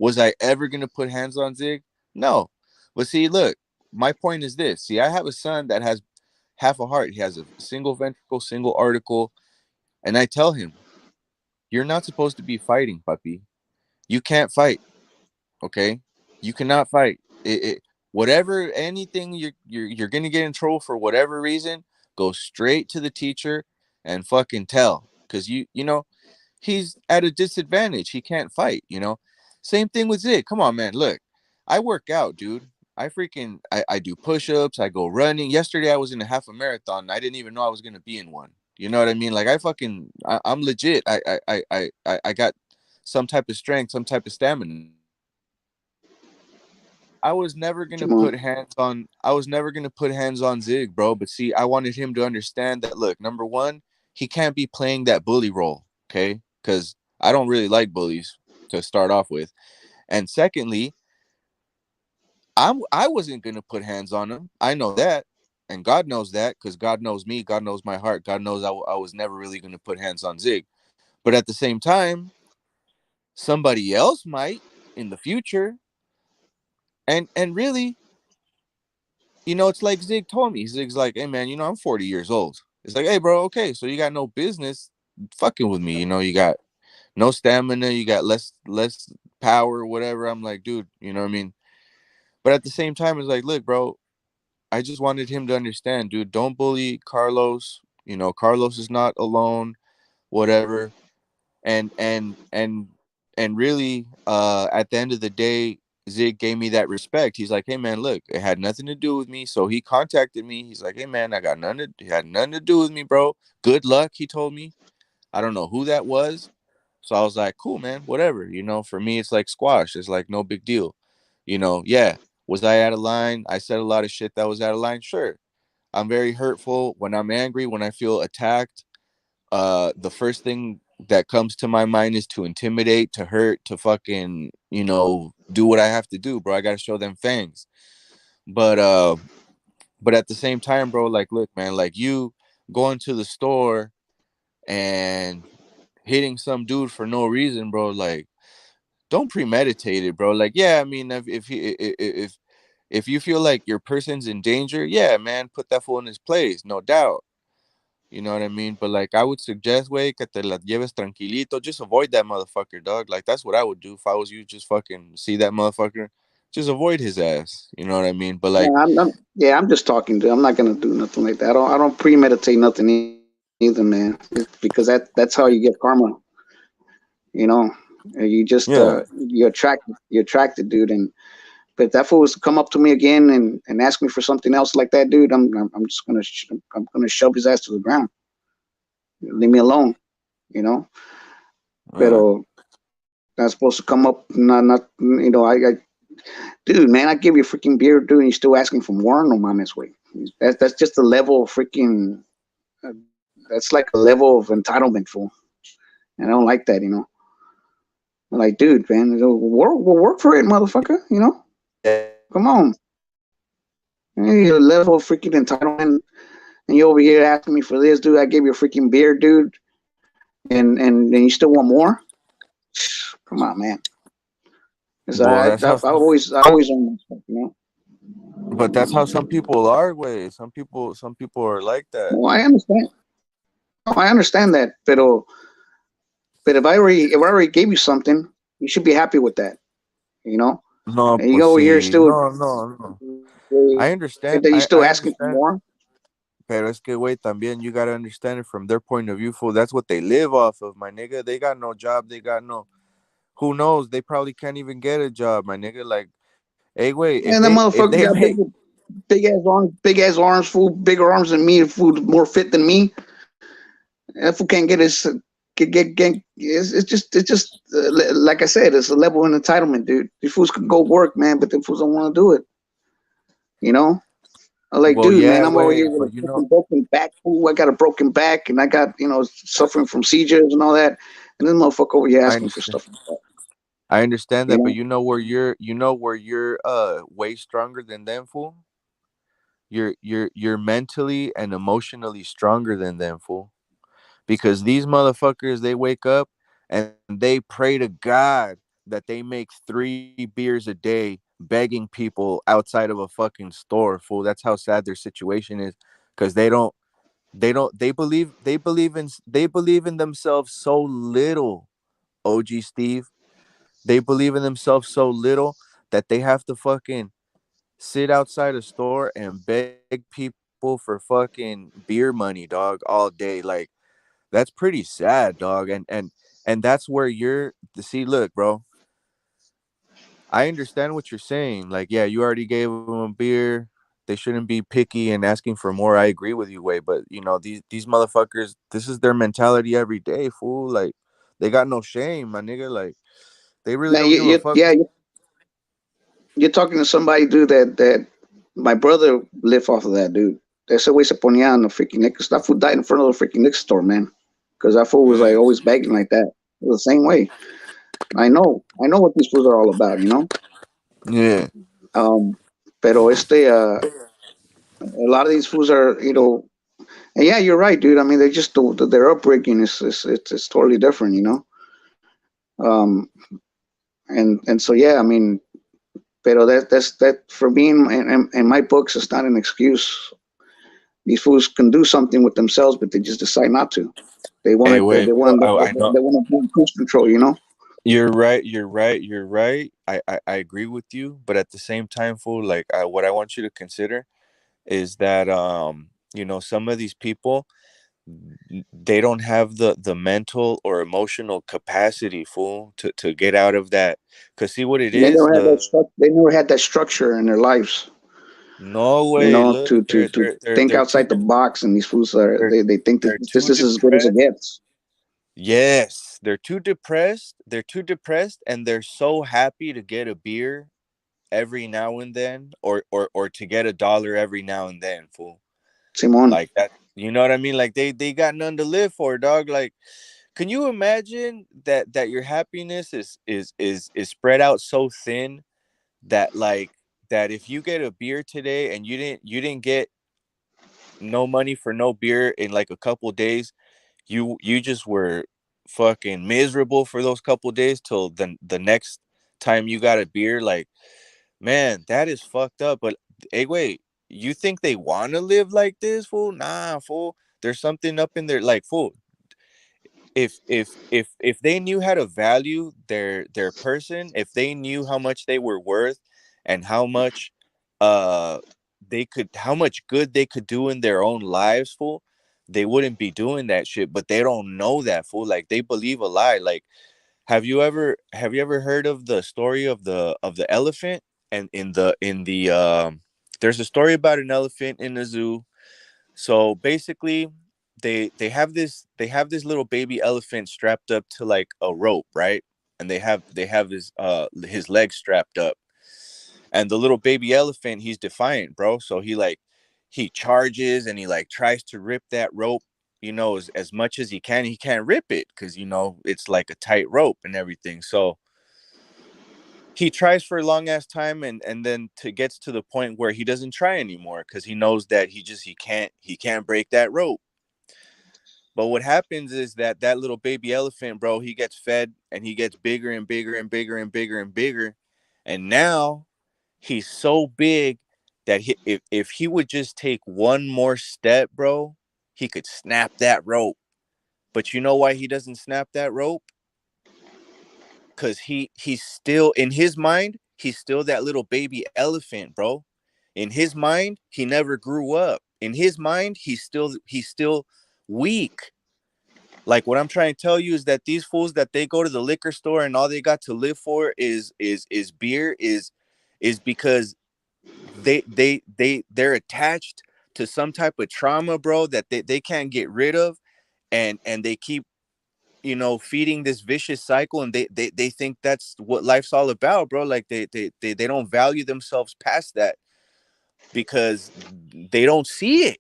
Speaker 2: Was I ever gonna put hands on Zig? No. But see, look, my point is this. See, I have a son that has half a heart. He has a single ventricle, single article, and I tell him, "You're not supposed to be fighting, puppy. You can't fight, okay? You cannot fight. Whatever anything you're gonna get in trouble for whatever reason, go straight to the teacher and fucking tell. Cause you know he's at a disadvantage. He can't fight, you know. Same thing with Zig. Come on, man. Look, I work out, dude. I do push-ups, I go running. Yesterday I was in a half a marathon. I didn't even know I was gonna be in one. You know what I mean? Like I'm legit. I got some type of strength, some type of stamina. I was never gonna
Speaker 1: Come
Speaker 2: put
Speaker 1: on.
Speaker 2: hands on. I was never gonna put hands on Zig, bro. But see, I wanted him to understand that. Look, number one, he can't be playing that bully role, okay? Because I don't really like bullies to start off with. And secondly, I wasn't gonna put hands on him. I know that, and God knows that because God knows me. God knows my heart. God knows I was never really gonna put hands on Zig. But at the same time, somebody else might in the future. And really, it's like Zig told me. Zig's like, hey man, I'm 40 years old. It's like, hey bro, okay, so you got no business fucking with me. You got no stamina, you got less power, whatever. I'm like, dude, you know what I mean? But at the same time, it's like, look, bro, I just wanted him to understand, dude, don't bully Carlos. Carlos is not alone, whatever. And really, at the end of the day, Zig gave me that respect. He's like, hey man, look, it had nothing to do with me. So he contacted me. He's like, hey man, it had nothing to do with me, bro. Good luck, he told me. I don't know who that was. So I was like, cool, man, whatever. For me, it's like squash. It's like no big deal. Yeah. Was I out of line? I said a lot of shit that was out of line. Sure. I'm very hurtful when I'm angry, when I feel attacked. The first thing that comes to my mind is to intimidate, to hurt, to fucking, do what I have to do, bro. I gotta show them fangs. But at the same time, bro, like, look, man, like, you going to the store and hitting some dude for no reason, bro, like, don't premeditate it, bro. Like, yeah, I mean, if you feel like your person's in danger, yeah, man, put that fool in his place, no doubt. You know what I mean? But like, I would suggest, way, que te la lleves tranquilito. Just avoid that motherfucker, dog. Like, that's what I would do if I was you. Just fucking see that motherfucker. Just avoid his ass. You know what I mean? But like,
Speaker 1: Yeah, I'm just talking to. I'm not gonna do nothing like that. I don't premeditate nothing either, man. Because that's how you get karma. You know, you just
Speaker 2: yeah,
Speaker 1: you attracted, dude. And but if that fool was to come up to me again and ask me for something else like that, dude, I'm just gonna shove his ass to the ground. Leave me alone. You know.
Speaker 2: yeah.
Speaker 1: Pero that's supposed to come up. Not. Dude, man, I give you a freaking beer, dude, and you're still asking for more. No mames, way. That's just a level of freaking. That's like a level of entitlement, fool. And I don't like that, you know. I'm like, dude, man, we'll work for it, motherfucker. Come on. Hey, a level of freaking entitlement, and you over here asking me for this, dude. I gave you a freaking beer, dude, and you still want more? Come on, man. Because
Speaker 2: Well,
Speaker 1: I always own myself, you know.
Speaker 2: but that's how some people are. Way some people are like that.
Speaker 1: Well, I understand. No, I understand that, but if I already gave you something, you should be happy with that, you know.
Speaker 2: No,
Speaker 1: And you
Speaker 2: pues
Speaker 1: go over here
Speaker 2: sí,
Speaker 1: still,
Speaker 2: no, no, no. I
Speaker 1: that you
Speaker 2: understand.
Speaker 1: still
Speaker 2: I
Speaker 1: asking for
Speaker 2: understand.
Speaker 1: more.
Speaker 2: Pero es que, wait, también you gotta understand it from their point of view, fool. That's what they live off of, my nigga. They got no job. They got no. Who knows? They probably can't even get a job, my nigga. Like, hey, wait,
Speaker 1: And that
Speaker 2: if
Speaker 1: motherfucker
Speaker 2: they
Speaker 1: got
Speaker 2: make,
Speaker 1: big ass arms, fool, bigger arms than me, fool, more fit than me. That fool can't get his get. It's just like I said, it's a level of entitlement, dude. These fools can go work, man, but the fools don't want to do it. You know, I'm like,
Speaker 2: well,
Speaker 1: dude, man,
Speaker 2: yeah,
Speaker 1: I'm over
Speaker 2: way,
Speaker 1: here with
Speaker 2: but
Speaker 1: a fucking broken back. Fool. I got a broken back, and I got suffering from seizures and all that. And this motherfucker over here
Speaker 2: I
Speaker 1: asking for
Speaker 2: understand.
Speaker 1: stuff like that.
Speaker 2: I understand
Speaker 1: You
Speaker 2: that, but
Speaker 1: know,
Speaker 2: you know where you're way stronger than them, fool. You're mentally and emotionally stronger than them, fool. Because these motherfuckers, they wake up and they pray to God that they make 3 beers a day begging people outside of a fucking store, fool. That's how sad their situation is. Because they believe in themselves so little. OG Steve, they believe in themselves so little that they have to fucking sit outside a store and beg people for fucking beer money, dog, all day. Like, that's pretty sad, dog. And And that's where you're see, look, bro, I understand what you're saying. Like, yeah, you already gave them a beer. They shouldn't be picky and asking for more. I agree with you, way. But you know, these motherfuckers, this is their mentality every day, fool. Like, they got no shame, my nigga. Like, they really
Speaker 1: Now
Speaker 2: don't give a fuck.
Speaker 1: yeah, you're talking to somebody, dude. That my brother lived off of that, dude. Ese güey se ponía on the freaking liquor. That fool died in front of the freaking liquor store, man. Because that fool was like
Speaker 2: Mm.
Speaker 1: always begging like that. It was the same way. I know what these fools are all about, you know.
Speaker 2: Yeah.
Speaker 1: Pero a lot of these fools are, you know, and yeah, you're right, dude. I mean, they just their upbringing is totally different, you know. Um, and so yeah, I mean, pero that for me in my books, it's not an excuse. These fools can do something with themselves, but they just decide not to. They
Speaker 2: Hey,
Speaker 1: want to
Speaker 2: wait. Well, I know
Speaker 1: they want to be in cruise control, you know.
Speaker 2: you're right. You're right. You're right. I agree with you. But at the same time, fool, like, what I want you to consider is that you know, some of these people, they don't have the mental or emotional capacity, fool, to get out of that. Cause see what it
Speaker 1: They
Speaker 2: is,
Speaker 1: never had that
Speaker 2: the
Speaker 1: structure. They never had that structure in their lives,
Speaker 2: no
Speaker 1: you
Speaker 2: way.
Speaker 1: know,
Speaker 2: Look,
Speaker 1: to think
Speaker 2: they're too
Speaker 1: outside the box. And these fools are
Speaker 2: they're
Speaker 1: they think that
Speaker 2: they're
Speaker 1: this
Speaker 2: too
Speaker 1: is as good as it
Speaker 2: depressed.
Speaker 1: gets.
Speaker 2: Yes, they're too depressed. They're too depressed, and they're so happy to get a beer every now and then, or to get $1 every now and then, fool.
Speaker 1: Simon,
Speaker 2: Like that, you know what I mean? Like they got none to live for, dog. Like, can you imagine that your happiness is spread out so thin that, like, that if you get a beer today and you didn't get no money for no beer in like a couple days, you just were fucking miserable for those couple days till the next time you got a beer. Like, man, that is fucked up. But hey, wait, you think they want to live like this, fool? Nah, fool. There's something up in there, like, fool. If they knew how to value their person, if they knew how much they were worth, and how much uh how much good they could do in their own lives, fool, they wouldn't be doing that shit. But they don't know that, fool. Like, they believe a lie. Like, have you ever heard of the story of the elephant? And in the there's a story about an elephant in the zoo. So basically, they have this little baby elephant strapped up to like a rope, right? And they have his legs strapped up. And the little baby elephant, he's defiant, bro. So he charges, and he like tries to rip that rope, as much as he can. He can't rip it because it's like a tight rope and everything. So he tries for a long ass time, and then to gets to the point where he doesn't try anymore because he knows that he can't break that rope. But what happens is that little baby elephant, bro, he gets fed, and he gets bigger and bigger and bigger and bigger and bigger. And now he's so big that if he would just take one more step, bro, he could snap that rope. But you know why he doesn't snap that rope? Cause he's still, in his mind, he's still that little baby elephant, bro. In his mind, he never grew up. In his mind, he's still weak. Like, what I'm trying to tell you is that these fools, that they go to the liquor store and all they got to live for is beer, is because they're attached to some type of trauma, bro, that they can't get rid of. And they keep, feeding this vicious cycle, and they think that's what life's all about, bro. Like, they don't value themselves past that, because they don't see it.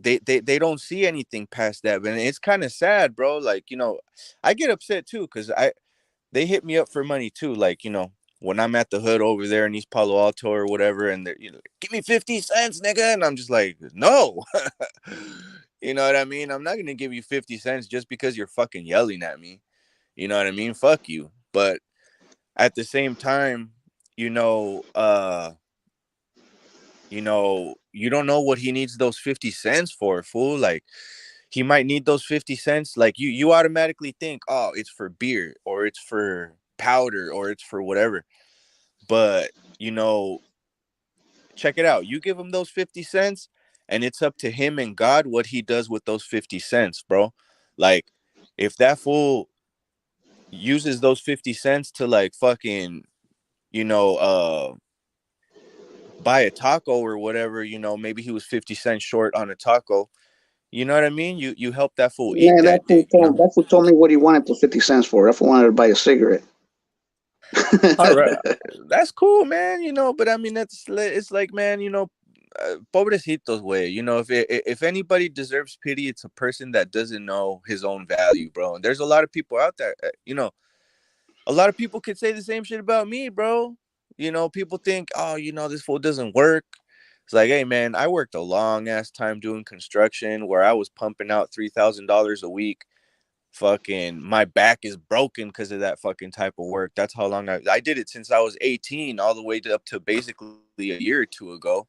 Speaker 2: They don't see anything past that. And it's kind of sad, bro. Like, I get upset too, because they hit me up for money too. Like, when I'm at the hood over there in East Palo Alto or whatever, and they're, give me 50 cents, nigga. And I'm just like, no. You know what I mean? I'm not gonna give you 50 cents just because you're fucking yelling at me. You know what I mean? Fuck you. But at the same time, you know, uh, you don't know what he needs those 50 cents for, fool. Like, he might need those 50 cents. Like, you automatically think, oh, it's for beer, or it's for powder, or it's for whatever. But, check it out. You give him those 50 cents, and it's up to him and God what he does with those 50 cents, bro. Like, if that fool uses those 50 cents to like fucking, you know, buy a taco or whatever, maybe he was 50 cents short on a taco. You know what I mean? You help that fool eat
Speaker 1: Man,
Speaker 2: that day.
Speaker 1: that fool told me what he wanted the 50 cents for. That fool wanted to buy a cigarette.
Speaker 2: All right, that's cool, man. But I mean, it's like, man, pobrecitos way. If anybody deserves pity, it's a person that doesn't know his own value, bro. And there's a lot of people out there. A lot of people could say the same shit about me, bro. People think, oh, this fool doesn't work. It's like, hey, man, I worked a long ass time doing construction where I was pumping out $3,000 a week. Fucking my back is broken because of that fucking type of work. That's how long I did it since I was 18, all the way up to basically a year or two ago.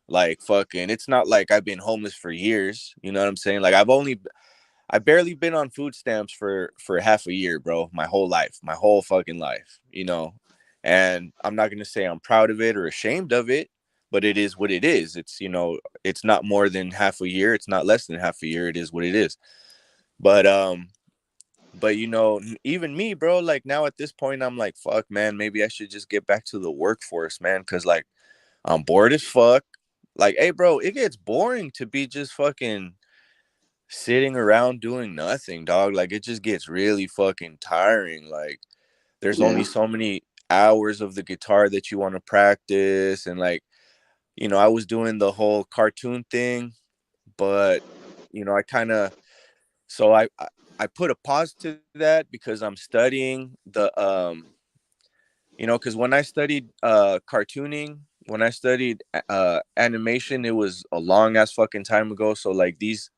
Speaker 2: Like, fucking, it's not like I've been homeless for years. You know what I'm saying? Like, I barely been on food stamps for half a year, bro. My whole life, my whole fucking life. And I'm not gonna say I'm proud of it or ashamed of it, but it is what it is. It's not more than half a year. It's not less than half a year. It is what it is. But even me, bro, like now at this point, I'm like, fuck, man, maybe I should just get back to the workforce, man, because like I'm bored as fuck. Like, hey, bro, it gets boring to be just fucking sitting around doing nothing, dog. Like, it just gets really fucking tiring. Like, there's only
Speaker 1: Yeah.
Speaker 2: so many hours of the guitar that you want to practice. And like, I was doing the whole cartoon thing, but I kind of, so I put a pause to that because I'm studying because when I studied cartooning, when I studied animation, it was a long ass fucking time ago. So like these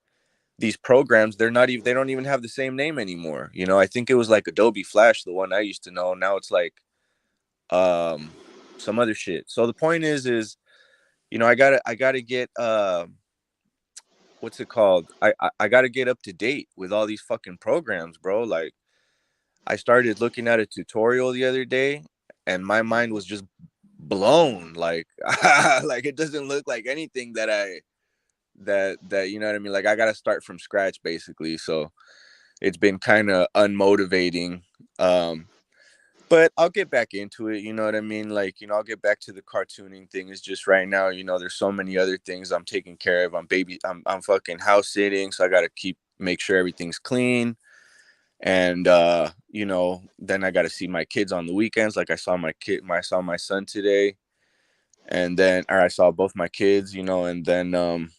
Speaker 2: programs, they don't even have the same name anymore. I think it was like Adobe Flash, the one I used to know. Now it's like um some other shit. So the point is I gotta get what's it called? I gotta get up to date with all these fucking programs, bro. Like I started looking at a tutorial the other day and my mind was just blown. Like like it doesn't look like anything that you know what I mean? Like I gotta start from scratch basically. So it's been kind of unmotivating. Um but I'll get back into it, you know what I mean? Like, I'll get back to the cartooning thing. Is just right now, there's so many other things I'm taking care of. I'm fucking house sitting, so I gotta make sure everything's clean. And then I gotta see my kids on the weekends. Like I saw my son today, and then or I saw both my kids, and then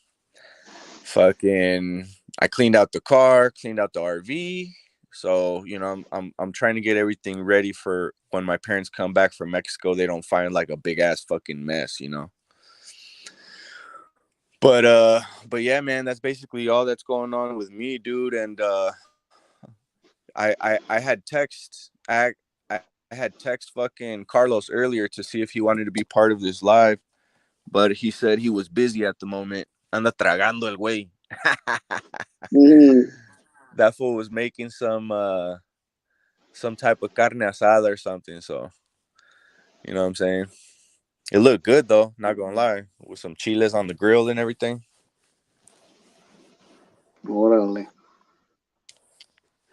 Speaker 2: fucking I cleaned out the car, cleaned out the RV. So, I'm trying to get everything ready for when my parents come back from Mexico, they don't find like a big ass fucking mess. But yeah, man, that's basically all that's going on with me, dude. And I had I had text fucking Carlos earlier to see if he wanted to be part of this live, but he said he was busy at the moment. Anda tragando el güey.
Speaker 1: Mm,
Speaker 2: That fool was making some type of carne asada or something. So you know what I'm saying. It looked good though, not gonna lie, with some chiles on the grill and everything.
Speaker 1: órale.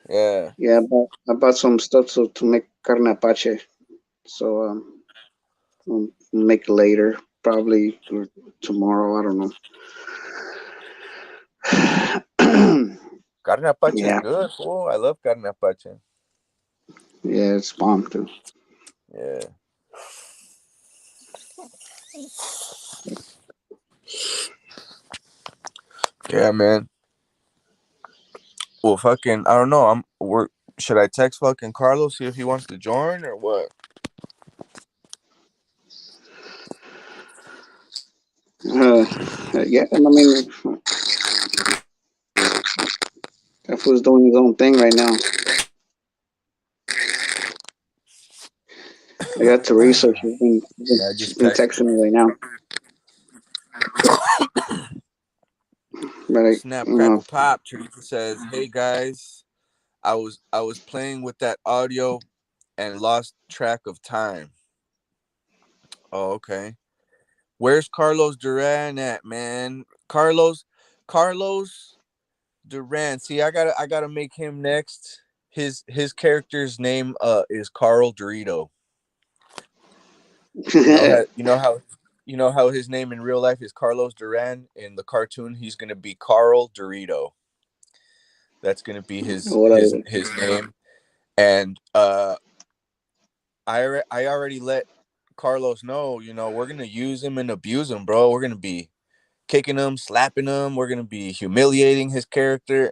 Speaker 2: Yeah,
Speaker 1: Yeah, I bought some stuff to make carne apache. So I'll make later, probably or tomorrow. I don't know.
Speaker 2: carne apache is
Speaker 1: Yeah,
Speaker 2: good. Oh, I love carne apache.
Speaker 1: yeah, it's bomb too.
Speaker 2: Yeah, yeah, man. Well, fucking, I don't know. Should I text fucking Carlos see if he wants to join or what?
Speaker 1: Uh, yeah, and I mean, that fool's doing his own thing right now. I got Teresa.
Speaker 2: Yeah, I
Speaker 1: She's
Speaker 2: just
Speaker 1: been
Speaker 2: texted
Speaker 1: texting
Speaker 2: him.
Speaker 1: me right now. But
Speaker 2: Snap, crackle, pop. Teresa says, "Hey guys, I was playing with that audio and lost track of time." Oh, okay. Where's Carlos Duran at, man? Carlos Duran. See, I gotta make him next. his character's name is Carl Dorito. You know how his name in real life is Carlos Duran. In the cartoon, he's gonna be Carl Dorito. That's gonna be
Speaker 1: Whatever.
Speaker 2: his name. And I already let Carlos know. You know, we're gonna use him and abuse him, bro. We're gonna be kicking him, slapping him. We're gonna be humiliating his character.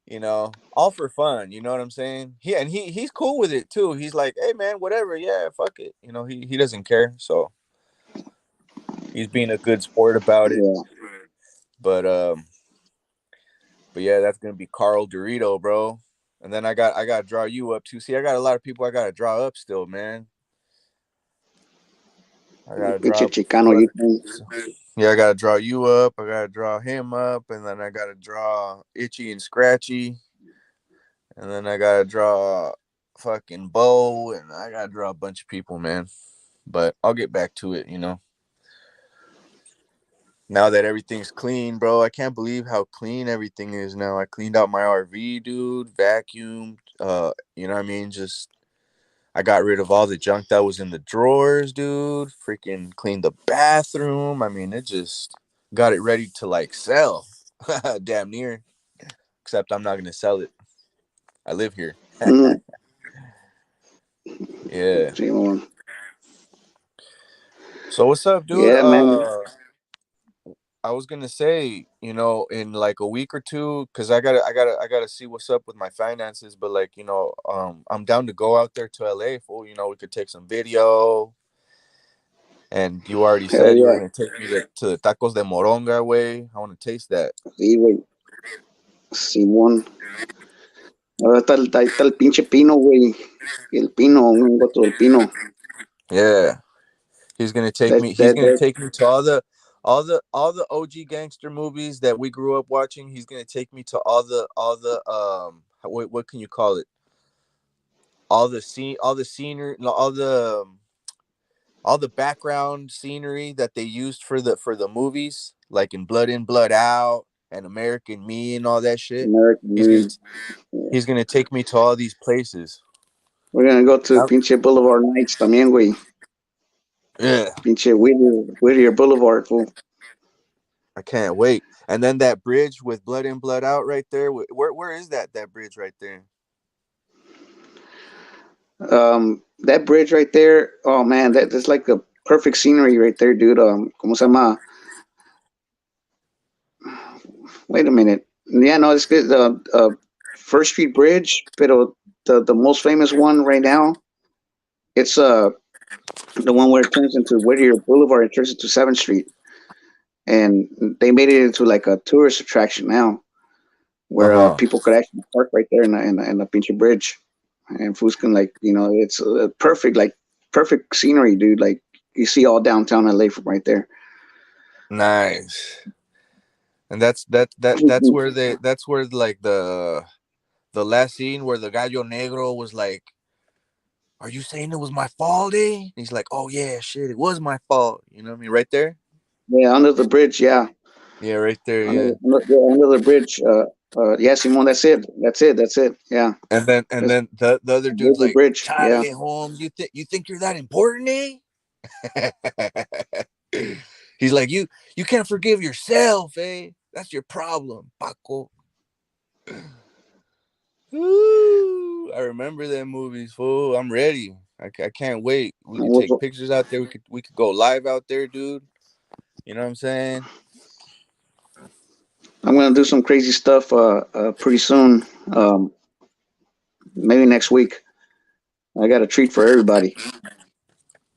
Speaker 2: You know, all for fun. You know what I'm saying? He's cool with it too. He's like, hey man, whatever. Yeah, fuck it. You know, he doesn't care. So he's being a good sport about it.
Speaker 1: Yeah.
Speaker 2: But yeah, that's gonna be Carl Dorito, bro. And then I gotta draw you up too. See, I got a lot of people I gotta draw up still, man. I gotta
Speaker 1: Pinche
Speaker 2: draw up.
Speaker 1: Chicano, you think?
Speaker 2: Yeah, I gotta draw you up. I gotta draw him up, and then I gotta draw Itchy and Scratchy, and then I gotta draw fucking Bo, and I gotta draw a bunch of people, man. But I'll get back to it, you know. Now that everything's clean, bro, I can't believe how clean everything is now. I cleaned out my RV, dude, vacuumed, you know what I mean? Just I got rid of all the junk that was in the drawers, dude. Freaking cleaned the bathroom. I mean, it just got it ready to like sell. Damn near. Except I'm not gonna sell it. I live here.
Speaker 1: Mm-hmm.
Speaker 2: Yeah.
Speaker 1: Simón.
Speaker 2: So what's up, dude?
Speaker 1: Yeah, man.
Speaker 2: I was gonna say, you know, in like a week or two, because I gotta see what's up with my finances. But like, you know, I'm down to go out there to LA. Fool, you know, we could take some video. And you already
Speaker 1: Hell
Speaker 2: said you were
Speaker 1: yeah.
Speaker 2: gonna take me to the tacos de moronga way. I want to taste that.
Speaker 1: Sí, güey. Simón. Ahora está el pinche pino, güey. El pino, un goto del pino.
Speaker 2: Yeah, he's gonna take
Speaker 1: That,
Speaker 2: me. He's
Speaker 1: that,
Speaker 2: gonna
Speaker 1: that,
Speaker 2: take me to all the OG gangster movies that we grew up watching. He's gonna take me to all the what can you call it? All the scenery, no, all the background scenery that they used for the movies, like in Blood In Blood Out and American Me and all that shit.
Speaker 1: American
Speaker 2: He's gonna
Speaker 1: Me. Yeah.
Speaker 2: he's gonna take me to all these places.
Speaker 1: We're gonna go to pinche Boulevard Nights también, güey.
Speaker 2: Yeah,
Speaker 1: Pinche Whittier Boulevard, fool.
Speaker 2: I can't wait. And then that bridge with Blood In Blood Out right there. Where is that bridge right there?
Speaker 1: That bridge right there. Oh man, that's like a perfect scenery right there, dude. ¿Cómo se llama? Wait a minute. Yeah, no, it's good. First Street Bridge, pero the most famous one right now. It's the one where it turns into Whittier Boulevard. It turns into 7th Street, and they made it into like a tourist attraction now,
Speaker 2: Uh
Speaker 1: where
Speaker 2: huh.
Speaker 1: people could actually park right there in the pinche bridge, and fools can like it's perfect, like perfect scenery, dude. Like you see all downtown LA from right there.
Speaker 2: Nice. And that's where like the last scene where the Gallo Negro was like, "Are you saying it was my fault, eh?" He's like, "Oh yeah, shit, it was my fault." You know what I mean? Right there.
Speaker 1: Yeah, under the bridge. Yeah,
Speaker 2: Yeah, right there. Yeah.
Speaker 1: under the bridge. Yeah, Simon. That's it. That's it. That's it. Yeah,
Speaker 2: And
Speaker 1: that's
Speaker 2: then the other dude's
Speaker 1: Whittier
Speaker 2: like,
Speaker 1: Bridge. Yeah.
Speaker 2: "Charlie Holmes, you think you're that important, eh?" He's like, you can't forgive yourself, eh? That's your problem, Paco. Ooh, I remember them movies, fool. I'm ready. I can't wait. We could take pictures out there. We could go live out there, dude. You know what I'm saying?
Speaker 1: I'm gonna do some crazy stuff pretty soon. Maybe next week. I got a treat for everybody.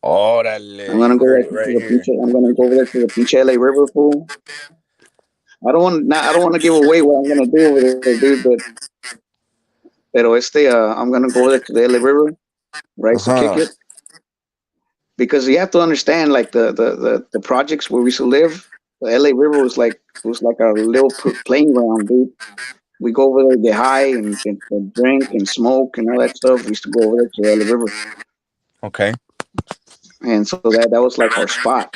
Speaker 1: I'm
Speaker 2: Órale,
Speaker 1: gonna
Speaker 2: you
Speaker 1: go
Speaker 2: heard
Speaker 1: like
Speaker 2: it
Speaker 1: to
Speaker 2: right
Speaker 1: the
Speaker 2: here.
Speaker 1: pinche. I'm gonna go over there to the pinche LA River pool. I don't want to give away what I'm gonna do over there, dude. But pero I'm gonna go over there to the LA River, right?
Speaker 2: Uh
Speaker 1: To kick
Speaker 2: huh.
Speaker 1: it because you have to understand, like the projects where we used to live. The LA River was like our little playing ground, dude. We go over there, get high, and drink and smoke and all that stuff. We used to go over there to the LA River,
Speaker 2: Okay.
Speaker 1: and so that was like our spot.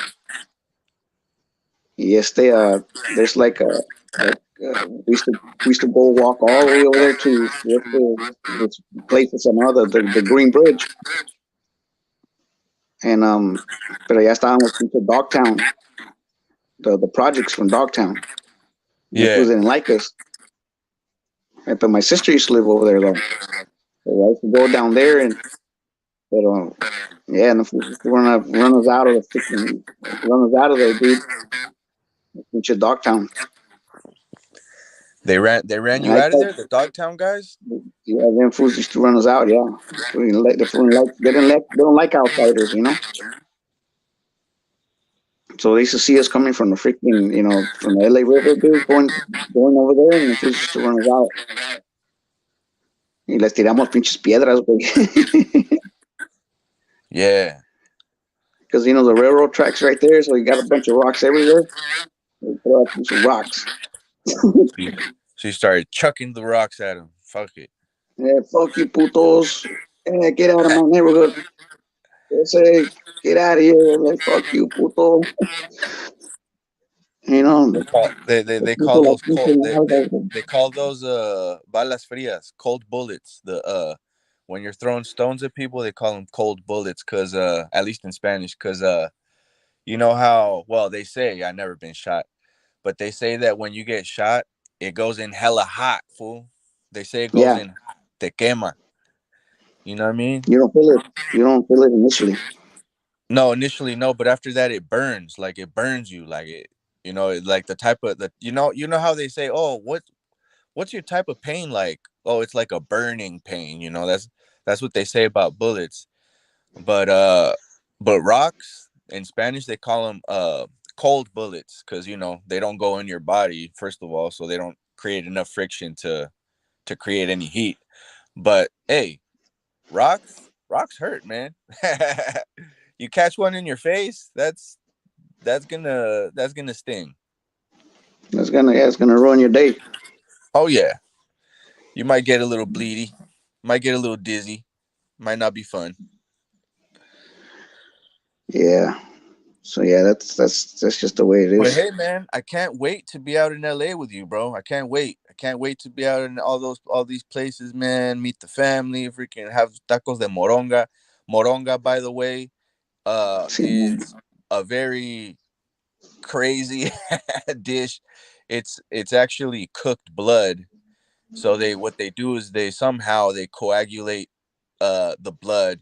Speaker 1: Yes, there's like We used to go walk all the way over there to this place that's another the Green Bridge, and pero ya estábamos into Dogtown, the projects from Dogtown. And the fools
Speaker 2: Yeah.
Speaker 1: didn't like us. Right? But my sister used to live over there though. So I used to go down there and but yeah, and the fools used to run us out of the freaking run us out of there, dude. Into Dogtown.
Speaker 2: They ran
Speaker 1: And
Speaker 2: you
Speaker 1: I
Speaker 2: out of
Speaker 1: thought
Speaker 2: there, the Dogtown guys?
Speaker 1: yeah, them fools used to run us out, yeah. They don't like outsiders, you know. So they used to see us coming from the freaking, from the LA River, dude, going over there, and the fools used to run us out. Y les tiramos pinches piedras, güey.
Speaker 2: Yeah.
Speaker 1: Because, the railroad tracks right there, so you got a bunch of rocks everywhere. They throw out some rocks.
Speaker 2: So you started chucking the rocks at him. Fuck it.
Speaker 1: Yeah, fuck you, putos. Yeah, get out of my neighborhood. They say, get out of here. Like, fuck you, puto.
Speaker 2: They
Speaker 1: The,
Speaker 2: call
Speaker 1: the
Speaker 2: they call
Speaker 1: people like
Speaker 2: those
Speaker 1: pinche
Speaker 2: cold
Speaker 1: nalgas.
Speaker 2: they call those balas frias, cold bullets. The when you're throwing stones at people, they call them cold bullets because at least in Spanish, because you know how well they say, I never been shot, but they say that when you get shot, it goes in hella hot, fool. They say it goes
Speaker 1: Yeah,
Speaker 2: in te quema. You know what I mean?
Speaker 1: you don't feel it. You don't feel it initially.
Speaker 2: No, initially no, but after that it burns. Like it burns you. Like it, like the type of the you know how they say, oh, what's your type of pain like? Oh, it's like a burning pain. That's what they say about bullets. But rocks in Spanish they call them cold bullets because they don't go in your body first of all, so they don't create enough friction to create any heat. But hey, rocks hurt, man. You catch one in your face, that's gonna sting.
Speaker 1: It's gonna ruin your day.
Speaker 2: Oh yeah, you might get a little bleedy, might get a little dizzy, might not be fun.
Speaker 1: Yeah. So yeah, that's just the way it
Speaker 2: But
Speaker 1: is.
Speaker 2: hey, man, I can't wait to be out in LA with you, bro. I can't wait. I can't wait to be out in all these places, man. Meet the family, freaking have tacos de moronga. Moronga, by the way,
Speaker 1: See,
Speaker 2: is a very crazy dish. It's actually cooked blood. So what they do is they coagulate the blood.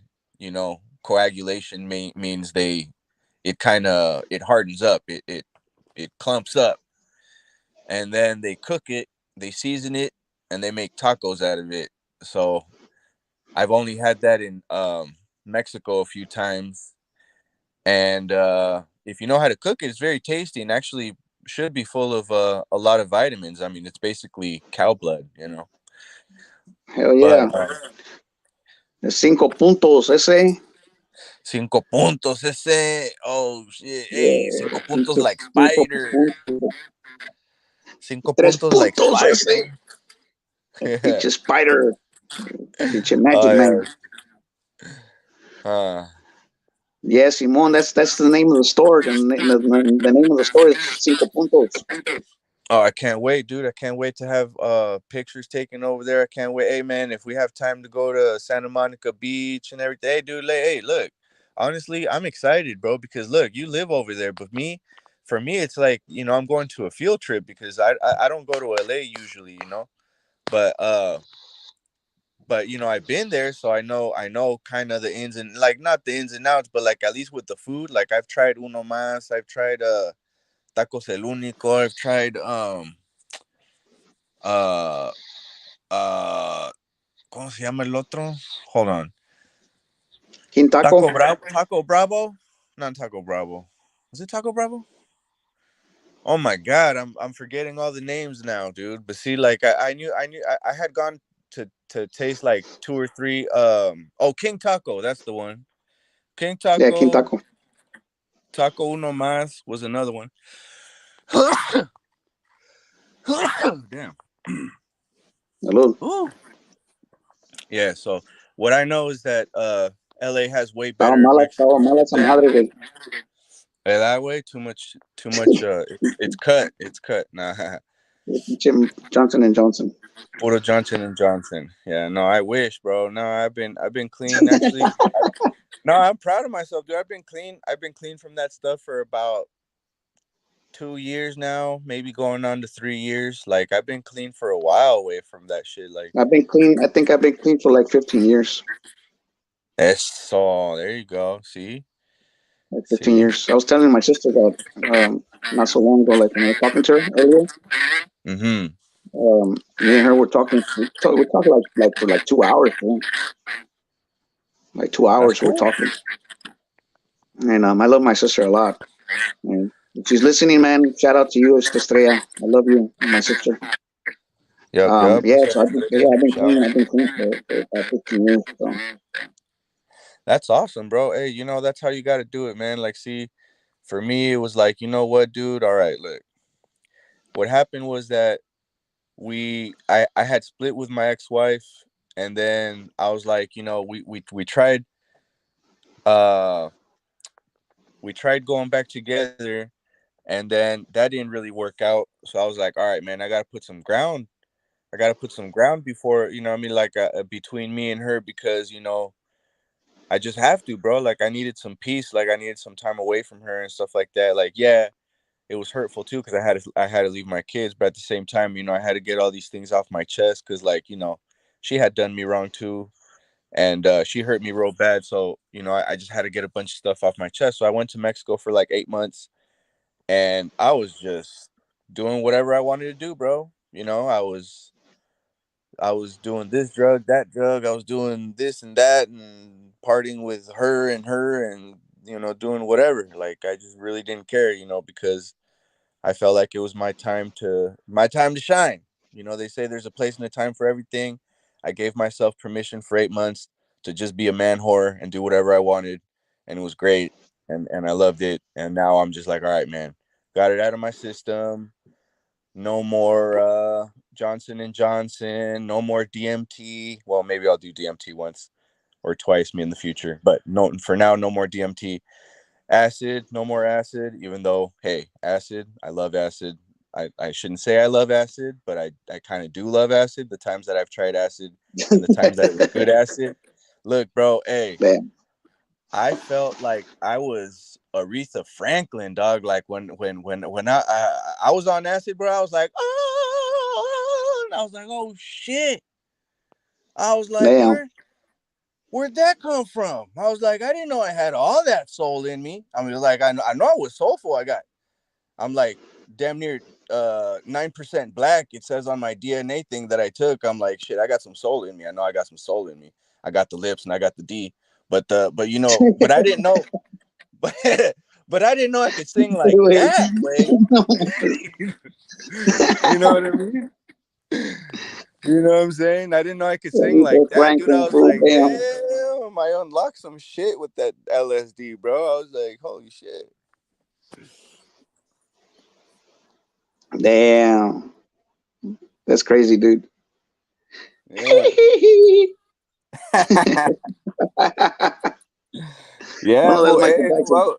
Speaker 2: Coagulation means it hardens up. It clumps up, and then they cook it, they season it, and they make tacos out of it. So I've only had that in Mexico a few times, and if you know how to cook it, it's very tasty and actually should be full of a lot of vitamins. I mean, it's basically cow blood.
Speaker 1: hell
Speaker 2: But
Speaker 1: yeah. The 5 puntos, ese.
Speaker 2: cinco puntos, ese. Oh shit! Hey,
Speaker 1: Yeah,
Speaker 2: cinco puntos
Speaker 1: pinche
Speaker 2: like
Speaker 1: 5 puntos.
Speaker 2: Spider. Cinco
Speaker 1: Tres
Speaker 2: puntos like
Speaker 1: puntos, ese.
Speaker 2: Spider. Yeah.
Speaker 1: Pinche spider. Pinche magic
Speaker 2: Oh
Speaker 1: man.
Speaker 2: yeah. Uh,
Speaker 1: Yeah, Simon, that's the name of the store. The name of the store is 5 puntos.
Speaker 2: Oh, I can't wait, dude. I can't wait to have pictures taken over there. I can't wait. Hey man, if we have time to go to Santa Monica Beach and everything, hey dude, hey, look. Honestly, I'm excited, bro, because look, you live over there, but for me it's like, I'm going to a field trip because I don't go to LA usually. But I've been there, so I know kind of the ins and like not the ins and outs, but like at least with the food, like I've tried Uno Mas, I've tried Tacos El Único, I've tried uh uh ¿cómo se llama el otro? Hold on.
Speaker 1: Quintaco.
Speaker 2: Taco Bravo? Not Taco Bravo. Was it Taco Bravo? Oh my god, I'm forgetting all the names now, dude. But see, like I had gone to taste like two or three. King Taco, that's the one. King
Speaker 1: Yeah,
Speaker 2: Taco,
Speaker 1: Quintaco.
Speaker 2: Taco Uno Mas was another one. Damn.
Speaker 1: Salud.
Speaker 2: Ooh. Yeah. So what I know is that LA has way
Speaker 1: Estaba
Speaker 2: better
Speaker 1: mala,
Speaker 2: Mexican
Speaker 1: estaba mala
Speaker 2: food
Speaker 1: esa
Speaker 2: than
Speaker 1: madre, güey.
Speaker 2: that way. Too much. It's cut. It's cut. Nah.
Speaker 1: Jim Johnson and Johnson.
Speaker 2: Puro Johnson and Johnson. Yeah, no, I wish, bro. No, I've been clean actually. No, I'm proud of myself, dude. I've been clean from that stuff for about 2 years now, maybe going on to 3 years. Like I've been clean for a while away from that shit. Like
Speaker 1: I've been clean. I think I've been clean for like 15 years.
Speaker 2: eso. There you go.
Speaker 1: Like 15
Speaker 2: See.
Speaker 1: years. I was telling my sister that not so long ago, like when I was talking to her earlier.
Speaker 2: Mm-hmm.
Speaker 1: Me and her were talking. We talked like for like 2 hours, man. Like two
Speaker 2: That's
Speaker 1: hours we were
Speaker 2: cool.
Speaker 1: talking. And I love my sister a lot. And if she's listening, man, shout out to you, Estrella. I love you, my sister.
Speaker 2: Yup, yup.
Speaker 1: Yeah, so I've been
Speaker 2: Shout.
Speaker 1: clean. I've been clean for about 15 years. So
Speaker 2: That's awesome, bro. Hey, that's how you got to do it, man. Like, see, for me, it was like, you know what, dude? All right, look. What happened was that I had split with my ex-wife, and then I was like, uh we tried going back together, and then that didn't really work out. So I was like, all right, man, I gotta put some ground before, I mean, like, between me and her, because I just have to, bro. Like, I needed some peace, like I needed some time away from her and stuff like that. Like, yeah, it was hurtful too, because I had to leave my kids, but at the same time, I had to get all these things off my chest, because, like, she had done me wrong too, and she hurt me real bad. So I just had to get a bunch of stuff off my chest. So I went to Mexico for like 8 months, and I was just doing whatever I wanted to do, bro. I was doing this drug, that drug. I was doing this and that, and partying with her, and doing whatever. Like, I just really didn't care, because I felt like it was my time to shine. They say there's a place and a time for everything. I gave myself permission for 8 months to just be a man whore and do whatever I wanted, and it was great, and I loved it. And now I'm just like, all right, man, got it out of my system. No more Johnson and Johnson. No more DMT. Well, maybe I'll do DMT once or twice me in the future, but no, for now, no more DMT. Acid, no more acid, even though, hey, acid, I love acid. I shouldn't say I love acid, but I kind of do love acid. The times that I've tried acid and the times that it was good acid. Look, bro, hey,
Speaker 1: damn,
Speaker 2: I felt like I was Aretha Franklin, dog. Like, when I was on acid, bro, I was like, oh, and I was like, oh shit. I was like,
Speaker 1: damn.
Speaker 2: where'd that come from? I was like, I didn't know I had all that soul in me. I mean, like, I know I was soulful. I'm like damn near 9% black. It says on my DNA thing that I took. I'm like, shit, I got some soul in me. I know I got some soul in me. I got the lips and I got the D. But I didn't know, but but I didn't know I could sing like
Speaker 1: Wait.
Speaker 2: that, way. You know what I mean? You know what I'm saying? I didn't know I could sing like
Speaker 1: Aretha
Speaker 2: that, dude. I
Speaker 1: Franklin,
Speaker 2: was
Speaker 1: fool,
Speaker 2: like,
Speaker 1: damn,
Speaker 2: damn, I unlocked some shit with that LSD, bro. I was like, holy shit.
Speaker 1: damn. That's crazy, dude.
Speaker 2: Yeah. Yeah,
Speaker 1: Well, that's Michael
Speaker 2: hey,
Speaker 1: Jackson.
Speaker 2: well,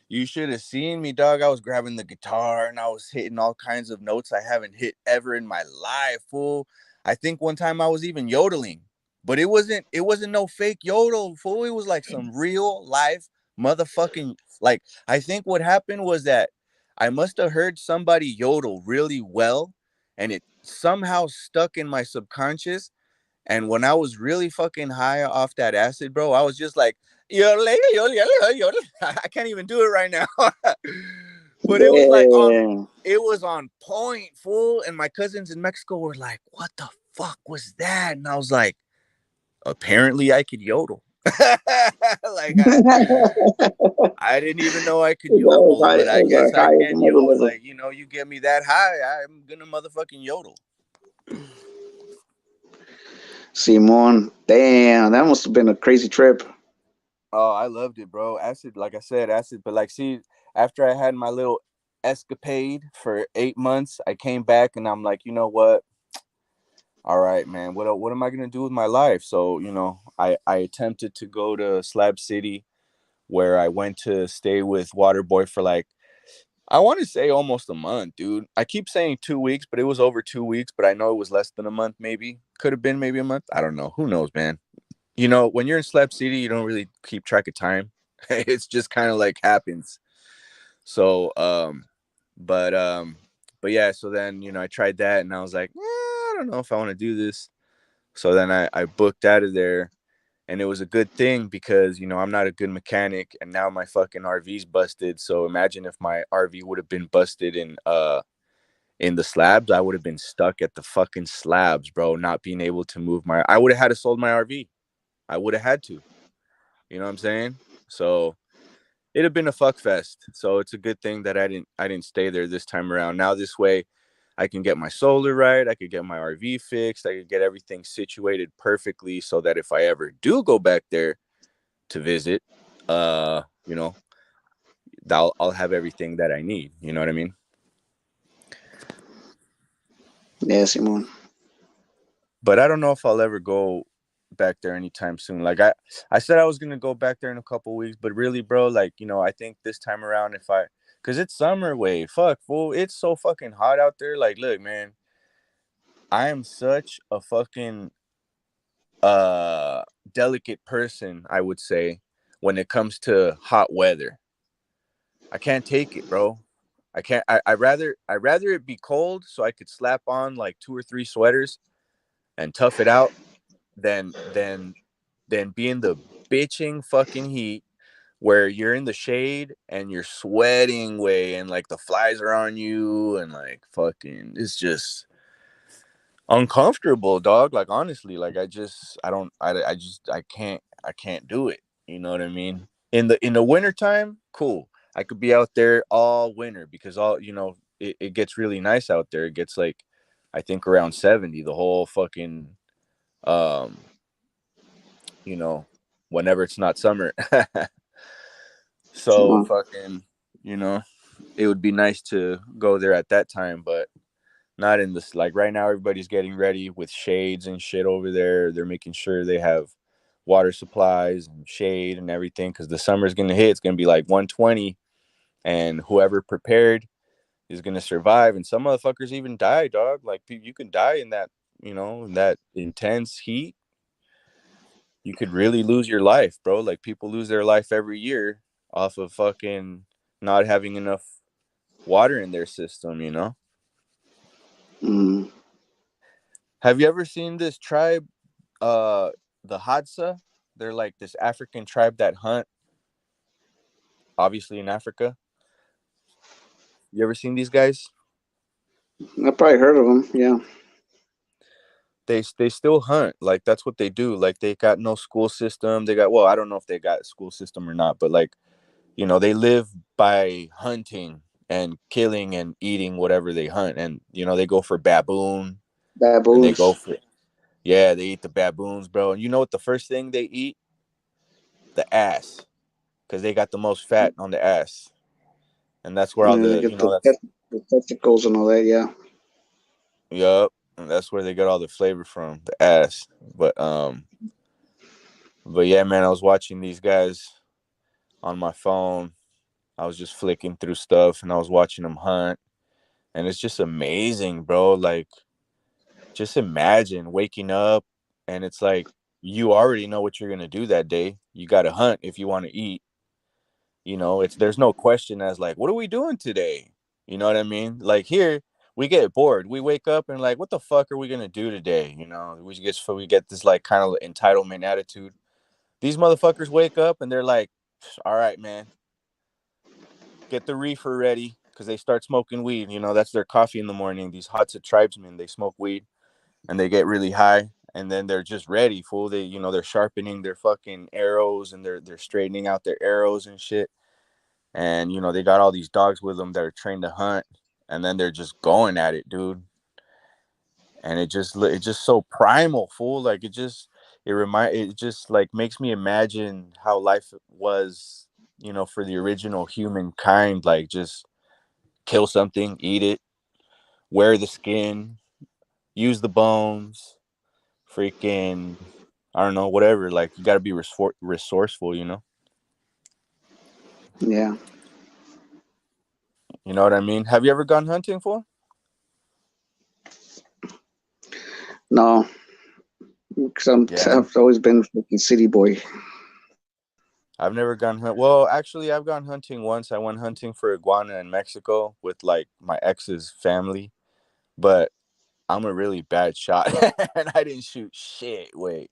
Speaker 2: you should have seen me, dog. I was grabbing the guitar and I was hitting all kinds of notes I haven't hit ever in my life, fool. I think one time I was even yodeling, but it wasn't no fake yodel, fool. It was like some real life motherfucking, like, I think what happened was that I must have heard somebody yodel really well, and it somehow stuck in my subconscious. And when I was really fucking high off that acid, bro, I was just like, yodel, yodel, yodel, yodel. I can't even do it right now. But it was like
Speaker 1: Damn.
Speaker 2: it was on point, fool. And my cousins in Mexico were like, what the fuck was that? And I was like, apparently I could yodel. Like, I didn't even know I could yodel, but I
Speaker 1: Those are
Speaker 2: guess I
Speaker 1: high as a
Speaker 2: can
Speaker 1: mother
Speaker 2: yodel.
Speaker 1: lover.
Speaker 2: Like, you get me that high, I'm gonna motherfucking yodel.
Speaker 1: Simon, damn, that must have been a crazy trip.
Speaker 2: Oh, I loved it, bro. Acid, like I said, acid. But, like, see, after I had my little escapade for 8 months, I came back and I'm like, you know what? All right, man. What am I gonna do with my life? So, I attempted to go to Slab City, where I went to stay with Waterboy for like I want to say almost a month, dude. I keep saying 2 weeks, but it was over 2 weeks. But I know it was less than a month. Maybe could have been maybe a month. I don't know. Who knows, man? You know, when you're in Slap City, you don't really keep track of time. It's just kind of like happens. So, but um, but yeah. So then I tried that, and I was like, I don't know if I want to do this. So then I booked out of there, and it was a good thing because I'm not a good mechanic, and now my fucking RV's busted. So imagine if my RV would have been busted in the slabs, I would have been stuck at the fucking slabs, bro, not being able to move my. I would have had to sold my RV. I would have had to. You know what I'm saying? So it'd have been a fuck fest. So it's a good thing that I didn't stay there this time around. Now this way I can get my solar right, I could get my RV fixed, I could get everything situated perfectly so that if I ever do go back there to visit, uh, you know, I'll have everything that I need. You know what I mean?
Speaker 1: Yeah, Simon.
Speaker 2: But I don't know if I'll ever go back there anytime soon. Like I said I was gonna go back there in a couple weeks, but really, bro, like I think this time around, cause it's summer way, fuck, fool, it's so fucking hot out there. Like, look, man, I am such a fucking uh delicate person, I would say, when it comes to hot weather. I can't take it, bro. I can't. I rather it be cold so I could slap on like 2 or 3 sweaters and tough it out than be in the bitching fucking heat where you're in the shade and you're sweating way and like the flies are on you and like fucking it's just uncomfortable, dog. Like honestly, like I can't do it. You know what I mean? In the wintertime, cool. I could be out there all winter because it gets really nice out there. It gets like I think around 70 the whole fucking um you know whenever it's not summer. So
Speaker 1: Simon.
Speaker 2: fucking you know it would be nice to go there at that time, but not in this. Like right now everybody's getting ready with shades and shit over there. They're making sure they have water supplies and shade and everything because the summer's gonna hit. It's gonna be like 120, and whoever prepared is gonna survive. And some motherfuckers even die, dog. Like you can die in that, in that intense heat. You could really lose your life, bro. Like people lose their life every year off of fucking not having enough water in their system.
Speaker 1: Mm.
Speaker 2: Have you ever seen this tribe, uh, the Hadza? They're like this African tribe that hunt, obviously in Africa. You ever seen these guys?
Speaker 1: I probably heard of them. Yeah.
Speaker 2: They still hunt. Like that's what they do. Like they got no school system. They got, well, I don't know if they got a school system or not, but like they live by hunting and killing and eating whatever they hunt. And they go for baboon and they go
Speaker 1: Baboons.
Speaker 2: for, yeah, they eat the baboons, bro. And you know what the first thing they eat? The ass, because they got the most fat on the ass, and that's where all
Speaker 1: Yeah, they
Speaker 2: the
Speaker 1: get
Speaker 2: that's,
Speaker 1: the testicles and all that. Yeah.
Speaker 2: yup, and that's where they get all the flavor from, the ass. But yeah, man, I was watching these guys on my phone. I was just flicking through stuff, and I was watching them hunt, and it's just amazing, bro. Like, just imagine waking up, and it's like you already know what you're gonna do that day. You got to hunt if you want to eat. It's there's no question as like, what are we doing today? You know what I mean? Like here, we get bored. We wake up and like, what the fuck are we gonna do today? We get this like kind of entitlement attitude. These motherfuckers wake up and they're like, all right, man, get the reefer ready because they start smoking weed. That's their coffee in the morning. These Hadza tribesmen, they smoke weed and they get really high. And then they're just ready, fool. They're sharpening their fucking arrows and they're straightening out their arrows and shit. And they got all these dogs with them that are trained to hunt, and then they're just going at it, dude. And it just so primal, fool. Like it just like makes me imagine how life was, for the original humankind. Like just kill something, eat it, wear the skin, use the bones, freaking, I don't know, whatever. Like you got to be resourceful.
Speaker 1: Yeah.
Speaker 2: You know what I mean? Have you ever gone hunting for?
Speaker 1: No, because
Speaker 2: Yeah,
Speaker 1: I've always been a fucking city boy.
Speaker 2: I've never gone hunt. Well, actually, I've gone hunting once. I went hunting for iguana in Mexico with like my ex's family, but I'm a really bad shot, and I didn't shoot shit. Wait,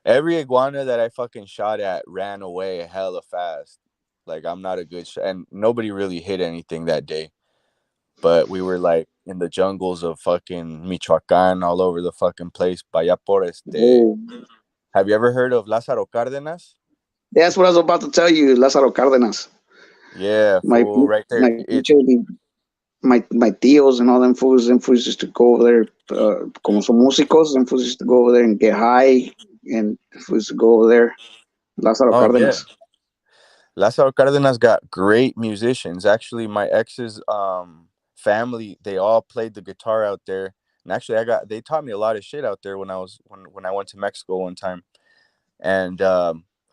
Speaker 2: every iguana that I fucking shot at ran away hella fast. Like I'm not a good shot, and nobody really hit anything that day. But we were like in the jungles of fucking Michoacan, all over the fucking place. Pa allá por este.
Speaker 1: Oh,
Speaker 2: Have you ever heard of Lázaro Cárdenas?
Speaker 1: that's what I was about to tell you, Lázaro Cárdenas.
Speaker 2: Yeah,
Speaker 1: My
Speaker 2: fool, right there.
Speaker 1: my
Speaker 2: It's
Speaker 1: teacher, my tios and all them fools used to go over there. Como son músicos, them fools used to go over there and get high, and fools to go over there. Lázaro
Speaker 2: oh yeah,
Speaker 1: Cárdenas.
Speaker 2: Lázaro Cárdenas got great musicians. Actually, my ex's family, they all played the guitar out there. And actually, they taught me a lot of shit out there when I went to Mexico one time. And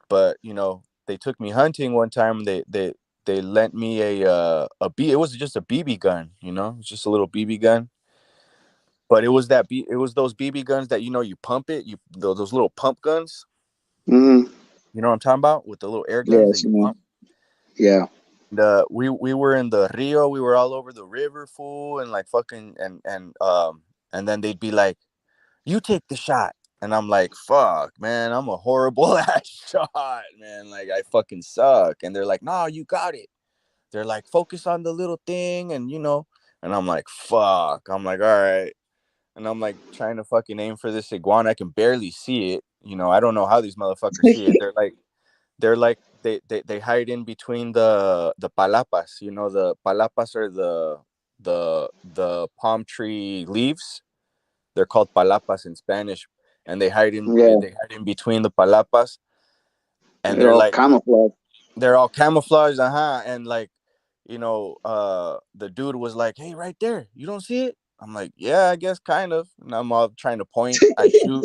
Speaker 2: but you know, they took me hunting one time. They lent me it was just a BB gun, you know, it's just a little BB gun. But it was those BB guns that, you know, you pump it, those little pump guns.
Speaker 1: Mm-hmm.
Speaker 2: You know what I'm talking about, with the little air guns that
Speaker 1: Yes,
Speaker 2: you
Speaker 1: man.
Speaker 2: pump.
Speaker 1: Yeah.
Speaker 2: And we were in the Rio, we were all over the river, fool, and like fucking and then they'd be like, "You take the shot." And I'm like, "Fuck, man, I'm a horrible ass shot, man. Like I fucking suck." And they're like, "No, you got it." They're like, "Focus on the little thing," and you know. And I'm like, "Fuck." I'm like, "All right." And I'm like trying to fucking aim for this iguana. I can barely see it. You know, I don't know how these motherfuckers see it. They're like they hide in between the palapas. You know, the palapas are the palm tree leaves. They're called palapas in Spanish, and
Speaker 1: Yeah.
Speaker 2: they hide in between the palapas, and
Speaker 1: They're all camouflage.
Speaker 2: they're all camouflaged, and like, you know, the dude was like, "Hey, right there, you don't see it?" I'm like, "Yeah, I guess kind of." And I'm all trying to point. I shoot.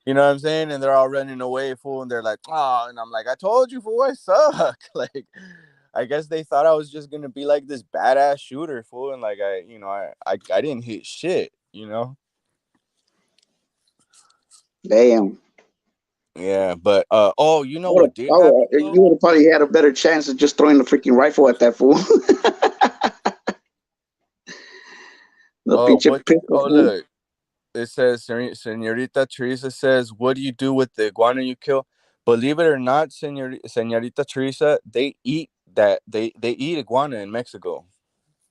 Speaker 2: You know what I'm saying? And they're all running away, fool. And they're like, "Oh," and I'm like, "I told you, fool, I suck." Like, I guess they thought I was just gonna be like this badass shooter, fool. And like, I didn't hit shit, you know.
Speaker 1: Damn.
Speaker 2: Yeah, but oh, you know what did happen though?
Speaker 1: You would have probably had a better chance of just throwing the freaking rifle at that fool. The
Speaker 2: Oh,
Speaker 1: pinche
Speaker 2: what?
Speaker 1: pistol
Speaker 2: Oh,
Speaker 1: fool.
Speaker 2: look. It says, Senorita Teresa says, "What do you do with the iguana you kill?" Believe it or not, Senorita Teresa, they eat that. They eat iguana in Mexico.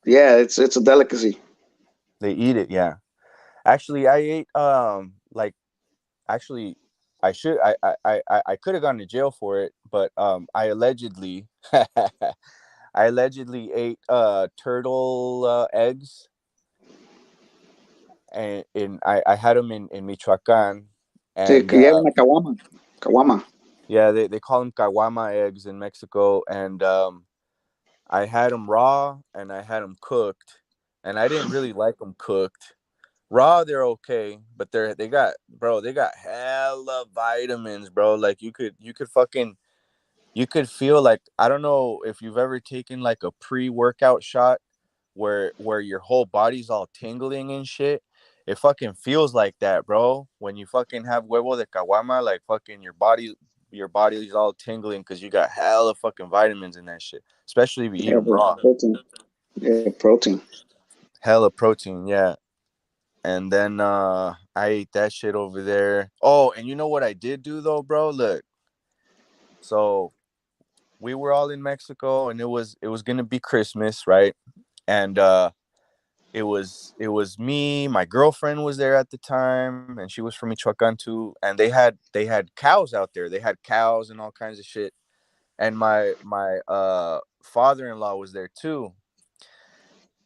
Speaker 1: Yeah, it's a delicacy.
Speaker 2: They eat it. Yeah. Actually, I ate like actually I should I could have gone to jail for it, but I allegedly I allegedly ate turtle eggs, and I had them in Michoacan,
Speaker 1: Sí,
Speaker 2: and
Speaker 1: yeah, una caguama. Caguama.
Speaker 2: yeah, they call them caguama eggs in Mexico, and I had them raw and I had them cooked, and I didn't really like them cooked. Raw, they're okay, but they got hella vitamins, bro. Like you could feel like, I don't know if you've ever taken like a pre-workout shot where your whole body's all tingling and shit. It fucking feels like that, bro. When you fucking have huevo de caguama, like fucking your body's all tingling because you got hella fucking vitamins in that shit. Especially if you eat
Speaker 1: Yeah,
Speaker 2: them
Speaker 1: the
Speaker 2: raw.
Speaker 1: protein. Yeah, protein.
Speaker 2: Hella protein, yeah. And then I ate that shit over there. Oh, and you know what I did do though, bro? Look, so we were all in Mexico, and it was gonna be Christmas, right? And it was me, my girlfriend was there at the time, and she was from Michoacan too. And they had cows out there. They had cows and all kinds of shit. And my father-in-law was there too.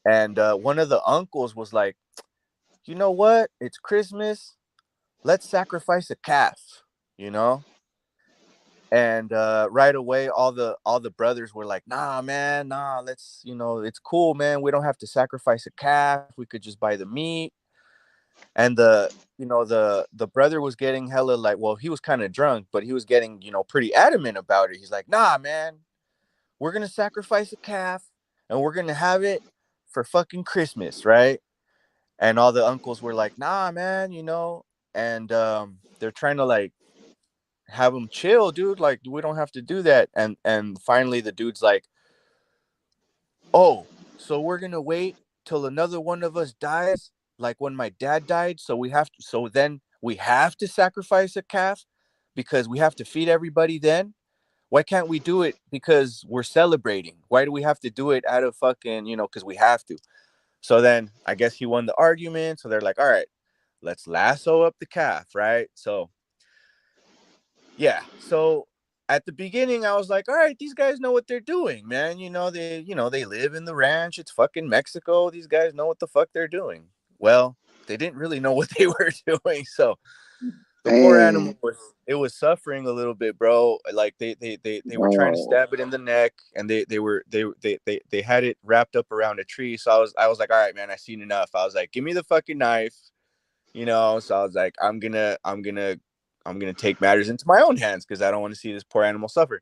Speaker 2: And one of the uncles was like, "You know what? It's Christmas. Let's sacrifice a calf." You know. And right away, all the brothers were like, "Nah, man, nah. Let's, it's cool, man. We don't have to sacrifice a calf. We could just buy the meat." And the brother was getting hella, like, well, he was kind of drunk, but he was getting, pretty adamant about it. He's like, "Nah, man, we're gonna sacrifice a calf, and we're gonna have it for fucking Christmas, right? And all the uncles were like, nah, man, and they're trying to like have him chill, dude. Like, we don't have to do that. And finally, the dude's like, oh, so we're gonna wait till another one of us dies, like when my dad died. So then we have to sacrifice a calf because we have to feed everybody then. Why can't we do it because we're celebrating? Why do we have to do it out of fucking, because we have to? So then I guess he won the argument. So they're like, all right, let's lasso up the calf, right? So yeah. So at the beginning, I was like, all right, these guys know what they're doing, man. They live in the ranch. It's fucking Mexico. These guys know what the fuck they're doing. Well, they didn't really know what they were doing. So the poor
Speaker 1: Damn.
Speaker 2: animal was suffering a little bit, bro. Like they were trying to
Speaker 1: Oh,
Speaker 2: stab it in the neck, and they had it wrapped up around a tree. So I was like, all right, man, I seen enough. I was like, give me the fucking knife. So I was like, I'm gonna take matters into my own hands because I don't want to see this poor animal suffer.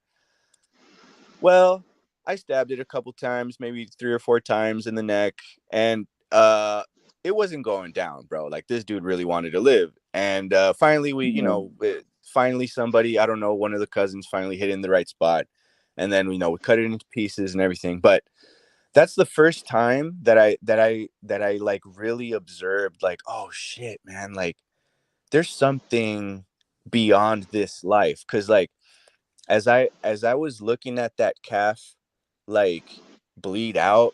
Speaker 2: Well, I stabbed it a couple times, maybe 3 or 4 times in the neck, and it wasn't going down, bro. Like, this dude really wanted to live, and finally finally somebody, I don't know, one of the cousins finally hit it in the right spot, and then we cut it into pieces and everything. But that's the first time that I like really observed, like, oh shit, man, like there's something beyond this life. Because like as I was looking at that calf like bleed out,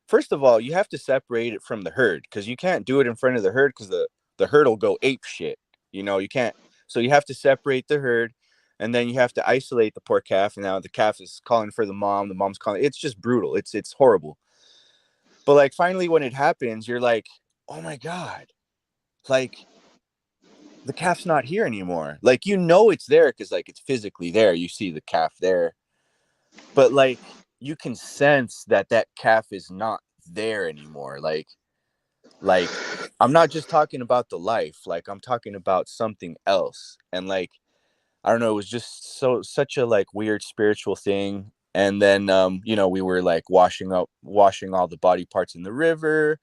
Speaker 2: first of all, you have to separate it from the herd because you can't do it in front of the herd because the herd will go ape shit. You can't. So you have to separate the herd, and then you have to isolate the poor calf. And now the calf is calling for the mom. The mom's calling. It's just brutal. It's horrible. But like finally, when it happens, you're like, oh my god, like the calf's not here anymore. Like, it's there because like it's physically there. You see the calf there, but like you can sense that calf is not there anymore. Like I'm not just talking about the life. Like, I'm talking about something else. And like, I don't know, it was just such a like weird spiritual thing. And then we were like washing all the body parts in the river,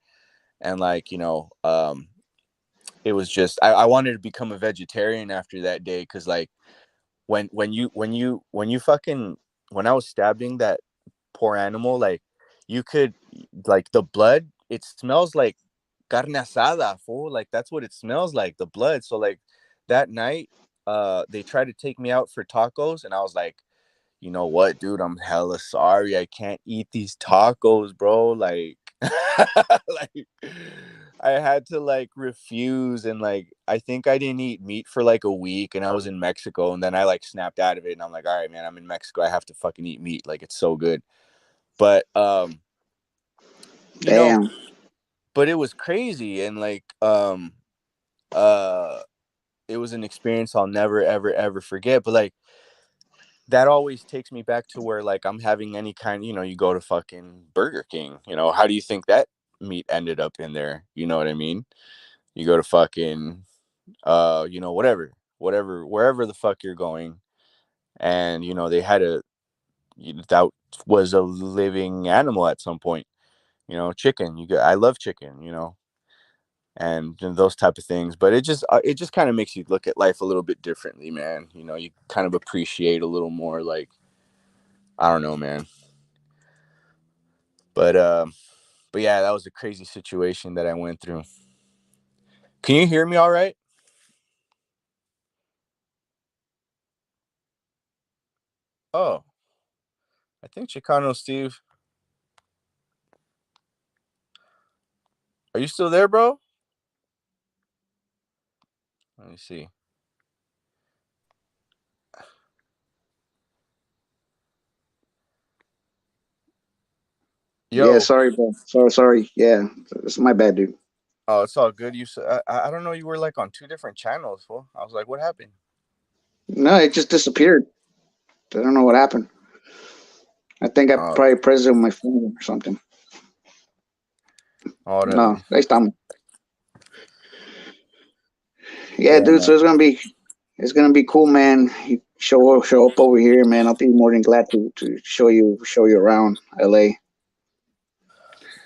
Speaker 2: and like it was just I wanted to become a vegetarian after that day, because like when you fucking when I was stabbing that poor animal, like you could, like, the blood, it smells like carne asada, fool. Like, that's what it smells like, the blood. So like that night, they tried to take me out for tacos, and I was like, you know what, dude, I'm hella sorry. I can't eat these tacos, bro. Like, like I had to like refuse. And like, I think I didn't eat meat for like a week, and I was in Mexico, and then I like snapped out of it, and I'm like, all right, man, I'm in Mexico. I have to fucking eat meat. Like, it's so good. But you know,
Speaker 1: damn.
Speaker 2: but it was crazy. And like uh it was an experience I'll never ever ever forget. But like, that always takes me back to where like I'm having any kind, you go to fucking Burger King, how do you think that meat ended up in there? You know what I mean? You go to fucking whatever, wherever the fuck you're going, and they had that was a living animal at some point. Chicken. I love chicken. And those type of things. But it just kind of makes you look at life a little bit differently, man. You kind of appreciate a little more. Like, I don't know, man. But yeah, that was a crazy situation that I went through. Can you hear me all right? Oh, I think Chicano Steve, are you still there, bro? Let me see.
Speaker 1: Yeah,
Speaker 2: Yo.
Speaker 1: sorry, bro. Sorry. Yeah, it's my bad, dude.
Speaker 2: Oh, it's all good. I don't know. You were like on two different channels, fool. I was like, what happened?
Speaker 1: No, it just disappeared. I don't know what happened. I think I
Speaker 2: Oh,
Speaker 1: probably pressed it on my phone or something.
Speaker 2: órale.
Speaker 1: No, ahí estamos. Yeah,
Speaker 2: Yeah,
Speaker 1: dude. So
Speaker 2: man.
Speaker 1: it's gonna be cool, man. You show up over here, man. I'll be more than glad to show you around LA.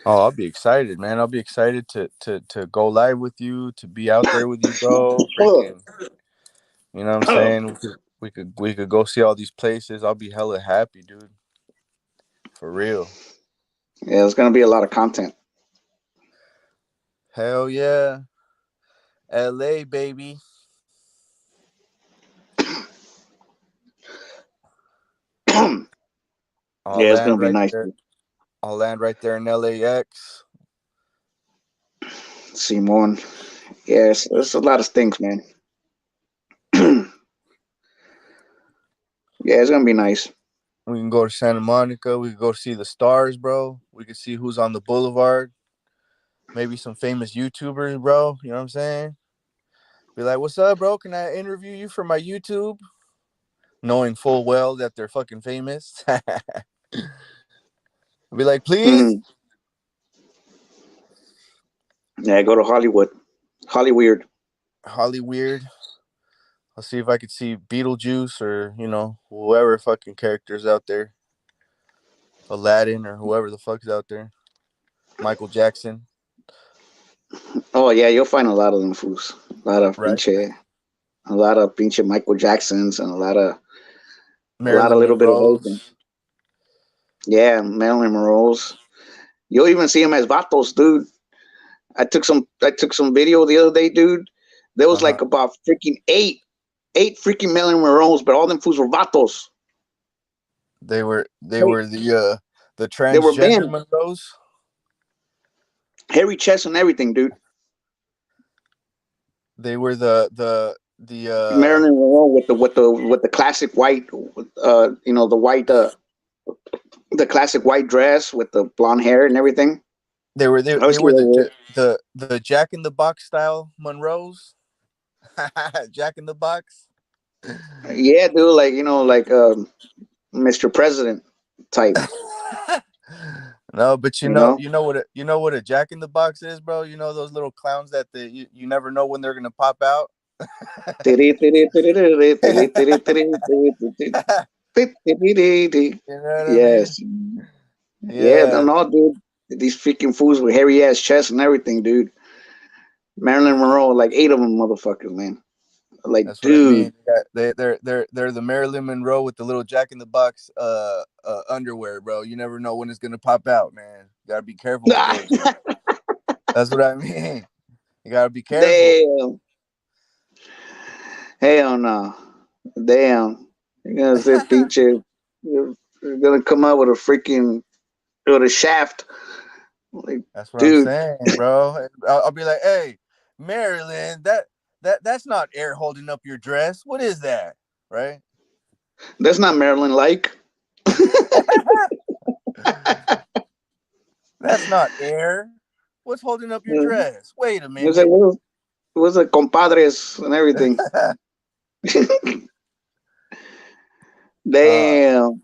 Speaker 2: Oh, I'll be excited, man. I'll be excited to go live with you, to be out there with you, bro.
Speaker 1: Oh,
Speaker 2: Freaking, you know what I'm saying? We could go see all these places. I'll be hella happy, dude. For real.
Speaker 1: yeah, there's gonna be a lot of content.
Speaker 2: Hell yeah. LA, baby.
Speaker 1: Yeah,
Speaker 2: I'll
Speaker 1: it's gonna
Speaker 2: land
Speaker 1: be
Speaker 2: right
Speaker 1: nice.
Speaker 2: there. I'll land right there in LAX.
Speaker 1: Simon. Yes, there's a lot of things, man. Yeah, it's gonna be nice.
Speaker 2: We can go to Santa Monica. We could go see the stars, bro. We could see who's on the boulevard. Maybe some famous YouTubers, bro. You know what I'm saying? Be like, what's up, bro? Can I interview you for my YouTube? Knowing full well that they're fucking famous. Be like, please?
Speaker 1: Mm. Yeah, go to Hollywood. Hollyweird.
Speaker 2: Holly Weird. I'll see if I could see Beetlejuice or, whoever fucking characters out there. Aladdin or whoever the fuck's out there. Michael Jackson.
Speaker 1: Oh yeah, you'll find a lot of them fools.
Speaker 2: Right.
Speaker 1: A lot of pinche Michael Jacksons, and a lot of
Speaker 2: Marilyn
Speaker 1: little bit of everything.
Speaker 2: Monroe's.
Speaker 1: Yeah, Marilyn Monroe's. You'll even see them as vatos, dude. I took some video the other day, dude. There was
Speaker 2: Uh-huh.
Speaker 1: like about freaking eight freaking Marilyn Monroe's, but all them fools were vatos.
Speaker 2: They
Speaker 1: Hey,
Speaker 2: were the
Speaker 1: they were
Speaker 2: transgender
Speaker 1: men,
Speaker 2: Monroes.
Speaker 1: hairy chest and everything, dude.
Speaker 2: They were the
Speaker 1: Marilyn Monroe with the classic white, the white, the classic white dress with the blonde hair and everything.
Speaker 2: they were they, they
Speaker 1: Obviously,
Speaker 2: were the Jack in the Box style Monroes. Jack in the Box.
Speaker 1: yeah, dude, like Mr. President type,
Speaker 2: No, but
Speaker 1: you know.
Speaker 2: you know what a Jack in the Box is, bro. You know those little clowns that you never know when they're gonna pop out. You know what I mean?
Speaker 1: Yes, yeah, no,
Speaker 2: Yeah,
Speaker 1: no, dude. These freaking fools with hairy ass chests and everything, dude. Marilyn Monroe, like eight of them, motherfuckers, man. Like,
Speaker 2: that's what I
Speaker 1: dude,
Speaker 2: mean. They're the Marilyn Monroe with the little Jack in the Box underwear, bro. You never know when it's gonna pop out, man. You gotta be careful with those. That's what I mean. You gotta be careful.
Speaker 1: damn, hell no, damn. You're gonna say, pinche, you're gonna come out with a shaft, like,
Speaker 2: That's what I'm
Speaker 1: dude.
Speaker 2: saying, bro. I'll be like, hey, Marilyn, that's not air holding up your dress. What is that? Right?
Speaker 1: That's not Marilyn like.
Speaker 2: That's not air. What's holding up your dress? Wait a
Speaker 1: It's like,
Speaker 2: minute.
Speaker 1: what was the compadres and everything?
Speaker 2: uh,
Speaker 1: Damn.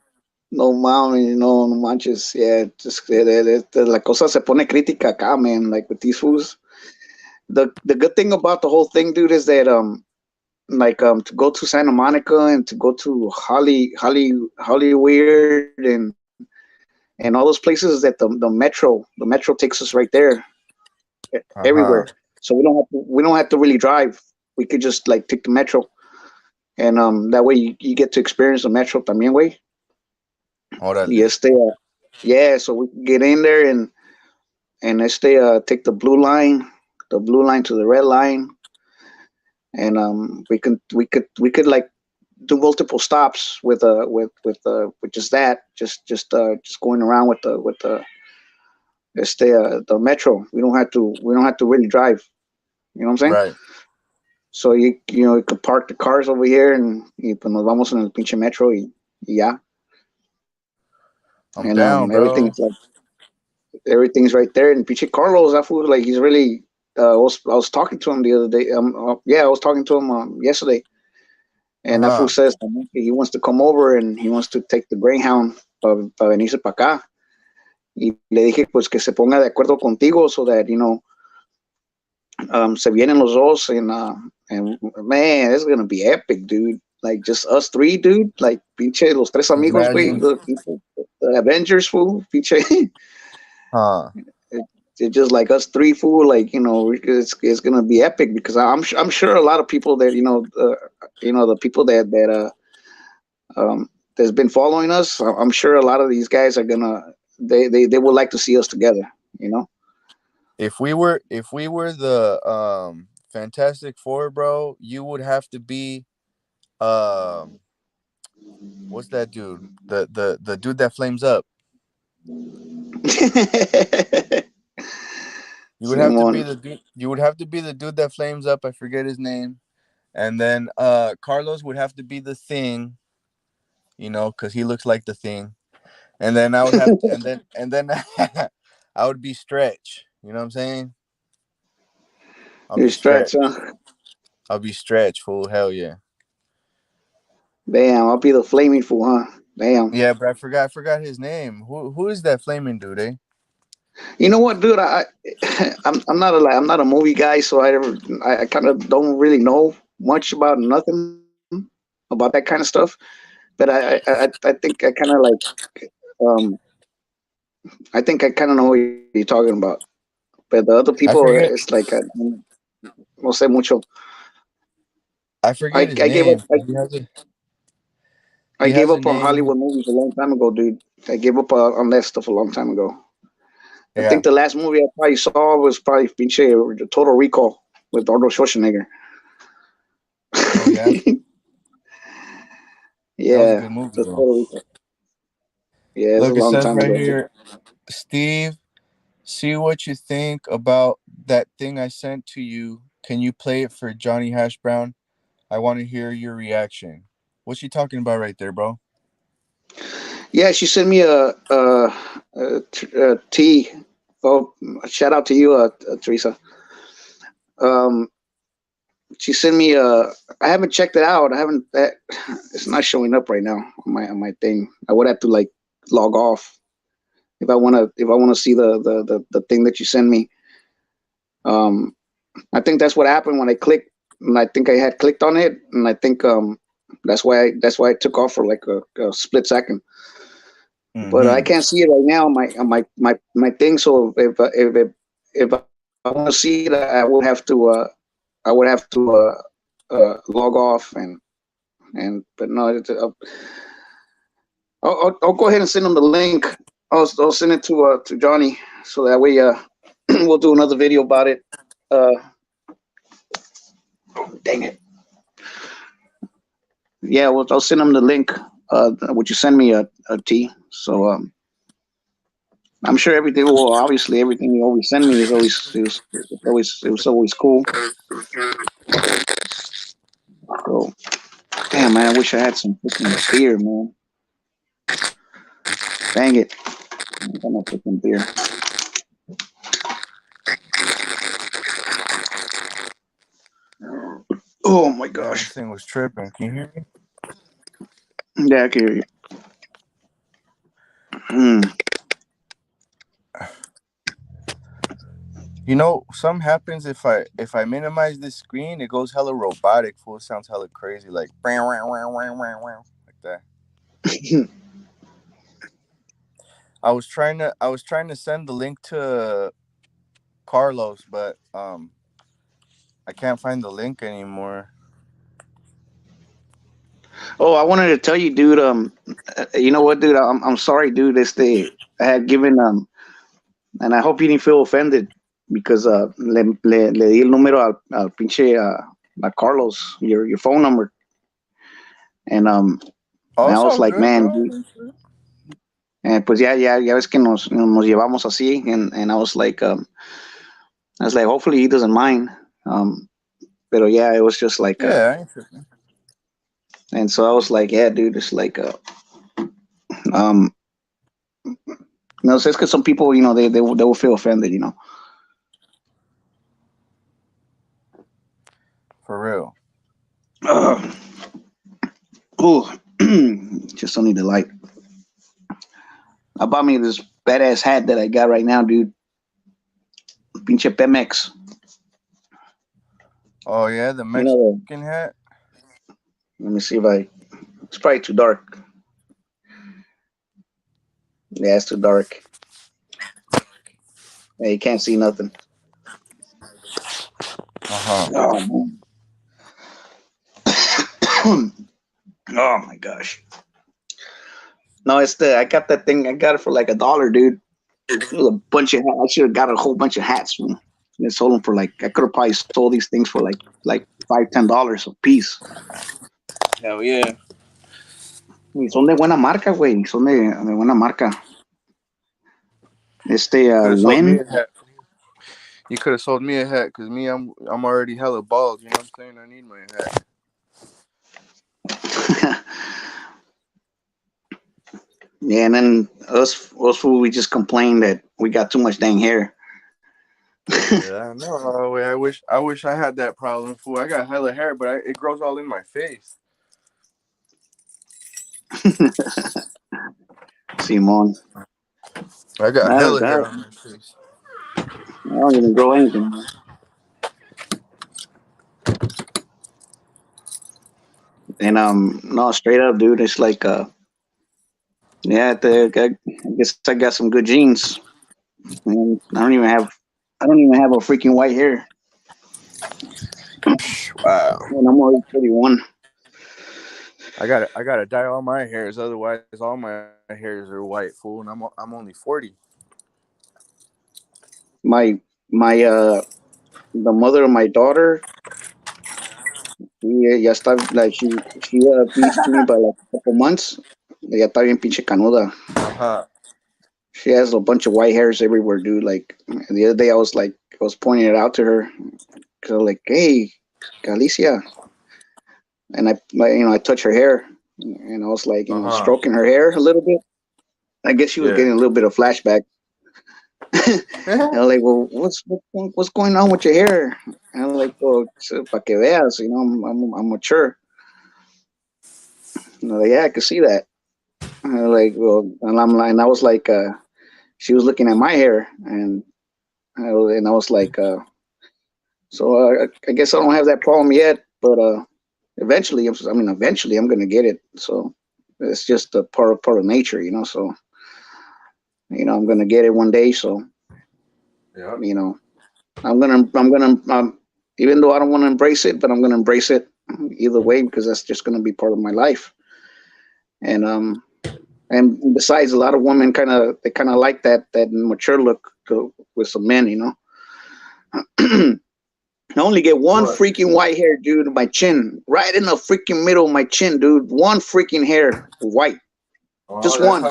Speaker 1: No mames, no, no manches. Yeah, just la cosa se pone crítica acá, man. Like with these fools. The good thing about the whole thing, dude, is that to go to Santa Monica and to go to Hollyweird and all those places is that the metro takes us right there everywhere.
Speaker 2: uh-huh.
Speaker 1: So we don't have to really drive. We could just like take the metro, and that way you get to experience the metro también way.
Speaker 2: Órale.
Speaker 1: Yes, yeah, so we can get in there and take the blue line to the red line, and we could like do multiple stops with just that, just going around the metro. We don't have to really drive. You know what I'm saying?
Speaker 2: Right.
Speaker 1: So you could park the cars over here y pues nos vamos en el pinche metro y ya.
Speaker 2: I'm
Speaker 1: And
Speaker 2: down, bro.
Speaker 1: everything's right there. And pinche Carlos, that fool, like he's really. I was talking to him the other day. Yeah, I was talking to him yesterday, and that fool
Speaker 2: Uh-huh.
Speaker 1: says he wants to come over and he wants to take the Greyhound para venirse para acá. Y le dije pues que se ponga de acuerdo contigo so that se vienen los dos and man, it's gonna be epic, dude. Like just us three, dude. Like pinche los tres amigos, güey.
Speaker 2: Imagine.
Speaker 1: The Avengers, fool. Pinche.
Speaker 2: Huh.
Speaker 1: just like us three fool, like it's gonna be epic because I'm sure a lot of people that the people that's been following us. I'm sure a lot of these guys are gonna they would like to see us together. You know.
Speaker 2: If we were the Fantastic Four, bro, you would have to be um what's that dude? The dude that flames up. You would have to be
Speaker 1: Simon.
Speaker 2: the dude. You would have to be the dude that flames up. I forget his name. And then Carlos would have to be the Thing, because he looks like the Thing. And then I would have to, and then I would be Stretch. You know what I'm saying? I'll
Speaker 1: You're
Speaker 2: be
Speaker 1: stretch,
Speaker 2: Stretch.
Speaker 1: huh?
Speaker 2: I'll be Stretch. Fool, hell yeah.
Speaker 1: Damn, I'll be the flaming fool, huh? Damn.
Speaker 2: Yeah, but I forgot his name. Who is that flaming dude, eh?
Speaker 1: You know what, dude? I'm not a movie guy, so I kind of don't really know much about nothing about that kind of stuff. But I think I kind of like um I think I kind of know what you're talking about. But the other people,
Speaker 2: I
Speaker 1: it's
Speaker 2: forget.
Speaker 1: like no sé mucho.
Speaker 2: I forget his
Speaker 1: I gave up
Speaker 2: name. He has a
Speaker 1: I
Speaker 2: he
Speaker 1: gave
Speaker 2: has a
Speaker 1: up on
Speaker 2: name.
Speaker 1: Hollywood movies a long time ago, dude. I gave up on that stuff a long time ago. I think
Speaker 2: Yeah.
Speaker 1: the last movie I probably saw was probably pinche Total Recall with Arnold Schwarzenegger.
Speaker 2: Oh yeah. That was a
Speaker 1: Yeah,
Speaker 2: good movie
Speaker 1: the
Speaker 2: though.
Speaker 1: Total Recall. Yeah, it's a
Speaker 2: Look, it
Speaker 1: long
Speaker 2: says
Speaker 1: time
Speaker 2: right
Speaker 1: ago.
Speaker 2: here, Steve. See what you think about that thing I sent to you. Can you play it for Johnny Hash Brown? I want to hear your reaction. What's she talking about right there, bro?
Speaker 1: Yeah, she sent me a tea. Oh, shout out to you, Teresa. Um, she sent me a. I haven't checked it out. I haven't. It's not showing up right now on my thing. I would have to like log off if I wanna see the thing that you send me. Um, I think that's what happened when I clicked, and I think I had clicked on it, and I think that's why I took off for like a split second. But I
Speaker 2: Mm-hmm.
Speaker 1: can't see it right now on my thing. So if I want to see it, I would have to log off but no, I'll go ahead and send him the link. I'll send it to Johnny so that way we'll do another video about it. Uh, Dang it. Yeah, well, I'll send him the link. Would you send me a T? So I'm sure everything. Well, obviously everything you always send me is always cool. So damn man, I wish I had some freaking beer, man. Dang it, I got no freaking beer. Oh my
Speaker 2: Damn, this
Speaker 1: gosh.
Speaker 2: thing was tripping. Can you hear me?
Speaker 1: Yeah, I can hear you. Mm.
Speaker 2: Something happens if I minimize this screen, it goes hella robotic. Full sounds hella crazy, like like that. I was trying to send the link to Carlos, but I can't find the link anymore.
Speaker 1: Oh, I wanted to tell you, dude. You know what, dude? I'm sorry, dude. I had given and I hope you didn't feel offended because le di el número al pinche a Carlos your phone number and
Speaker 2: Oh,
Speaker 1: I
Speaker 2: it's
Speaker 1: was
Speaker 2: all
Speaker 1: like,
Speaker 2: good,
Speaker 1: man,
Speaker 2: bro.
Speaker 1: pues ya ves que nos llevamos así and I was like, hopefully he doesn't mind. Pero yeah, it was just like
Speaker 2: Yeah, I ain't tripping.
Speaker 1: and so I was like, yeah, dude, it's like um, no, so it's because some people, they will feel offended,
Speaker 2: For real.
Speaker 1: Uh, oh, just don't need the light. I bought me this badass hat that I got right now, dude. Pinche Pemex.
Speaker 2: Oh yeah, the
Speaker 1: You know,
Speaker 2: Mexican hat.
Speaker 1: let me see if I. It's probably too dark. Yeah, it's too dark. Yeah, you can't see nothing.
Speaker 2: Uh-huh.
Speaker 1: Oh man. Oh my gosh. No, it's the I got that thing. I got it for like $1, dude. It was a bunch of hats. I should have got a whole bunch of hats. Man. They sold them for like I could have probably sold these things for like $5-10 a piece.
Speaker 2: Hell yeah.
Speaker 1: Y son de buena marca, güey. Son de buena marca.
Speaker 2: You could have sold me
Speaker 1: Win.
Speaker 2: a hat. You could have sold me a hat, cause me, I'm already hella bald. You know what I'm saying? I need my hat.
Speaker 1: Yeah, and then us fool, we just complained that we got too much dang hair.
Speaker 2: Yeah, no way. I wish I had that problem. Fool, I got hella hair, but it grows all in my face.
Speaker 1: Simon,
Speaker 2: I got
Speaker 1: that,
Speaker 2: hella hair
Speaker 1: that
Speaker 2: on my face.
Speaker 1: I don't even grow anything. And no, straight up, dude. It's like yeah, I guess I got some good genes. And I don't even have a freaking white hair.
Speaker 2: Wow.
Speaker 1: And I'm already 31.
Speaker 2: I gotta dye all my hairs, otherwise all my hairs are white, fool, and I'm only 40.
Speaker 1: My my the mother of my daughter, ya está like she beats me by like a couple months. Ya está bien pinche canuda.
Speaker 2: Uh-huh.
Speaker 1: She has a bunch of white hairs everywhere, dude. Like the other day, I was pointing it out to her, cause I was like, hey, Galicia, and I touch her hair, and I was like,
Speaker 2: Uh-huh.
Speaker 1: stroking her hair a little bit. I guess she was
Speaker 2: Yeah.
Speaker 1: getting a little bit of flashback. And I'm like, well, what's going on with your hair? And I'm like, well, para que veas, I'm mature. And I'm like, yeah, I can see that. And I'm like, well, and I was like, she was looking at my hair, and I was like, so I guess I don't have that problem yet, but eventually, eventually I'm gonna get it. So it's just a part of nature. So I'm gonna get it one day. So
Speaker 2: Yep.
Speaker 1: you know, I'm gonna even though I don't want to embrace it, but I'm gonna embrace it either way because that's just gonna be part of my life. And besides, a lot of women kind of like that mature look with some men. I only get one
Speaker 2: What?
Speaker 1: freaking white hair, dude, in my chin. Right in the freaking middle of my chin, dude. One freaking hair. White.
Speaker 2: Oh,
Speaker 1: Just one.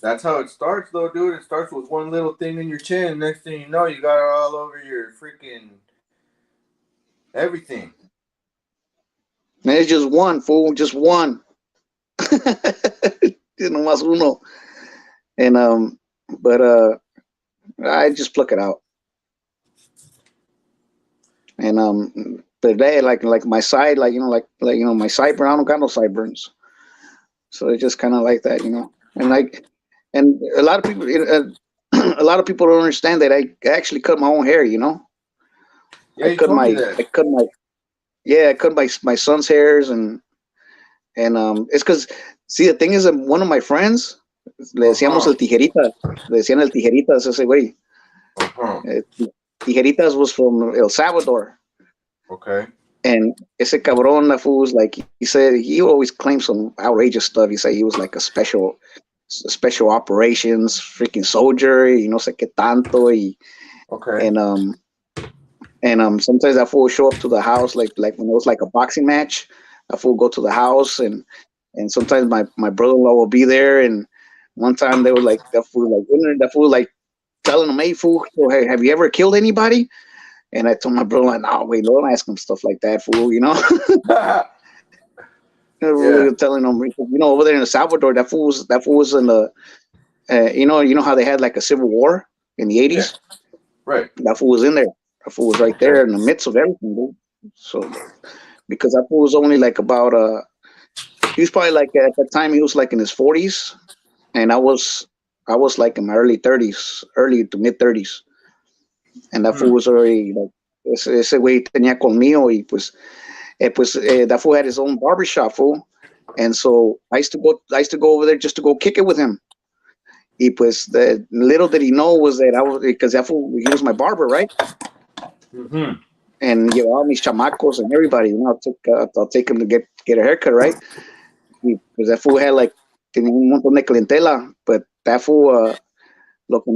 Speaker 2: that's how it starts, though, dude. It starts with one little thing in your chin. Next thing you know, you got it all over your freaking everything.
Speaker 1: And it's just one, fool. Just one. Nomás uno. And but I just pluck it out. And but they like my side, my sideburn. I don't got no sideburns. So it's just kind of like that. And a lot of people, a lot of people don't understand that I actually cut my own hair.
Speaker 2: Yeah, you told me that.
Speaker 1: I cut my yeah, I cut my son's hairs and it's because see the thing is that one of my friends le
Speaker 2: Uh
Speaker 1: decíamos
Speaker 2: huh.
Speaker 1: el tijeritas, le decían el tijeritas a ese güey.
Speaker 2: Uh huh.
Speaker 1: Eh, Tijeritas was from El Salvador,
Speaker 2: Okay.
Speaker 1: and ese cabrón that fool was like he said he always claimed some outrageous stuff. He said he was like a special operations freaking soldier, y no sé qué tanto,
Speaker 2: Okay.
Speaker 1: and sometimes that fool would show up to the house like when it was like a boxing match. That fool would go to the house and sometimes my brother-in-law will be there. And one time they were like that fool like telling him, hey fool, so, hey, have you ever killed anybody? And I told my brother, no, wait, don't ask him stuff like that, fool.
Speaker 2: Yeah.
Speaker 1: Telling him, over there in El Salvador, that fool was in the, how they had like a civil war in the
Speaker 2: Yeah.
Speaker 1: '80s.
Speaker 2: Right.
Speaker 1: That fool was in there. That fool was right there
Speaker 2: Okay.
Speaker 1: in the midst of everything, dude. So because that fool was only like about he was probably like at that time he was like in his 40s, and I was like in my early 30s, early to mid 30s, and that fool
Speaker 2: Hmm.
Speaker 1: was already like ese güey tenía conmigo y that fool had his own barbershop, fool. And so I used to go over there just to go kick it with him. Y pues the little did he know was that I was because he was my barber, right?
Speaker 2: Mm-hmm.
Speaker 1: And all mis chamacos and everybody, I'll take him to get a haircut, right? Because that fool had like tenía un montón de clientela, but that fool, lo que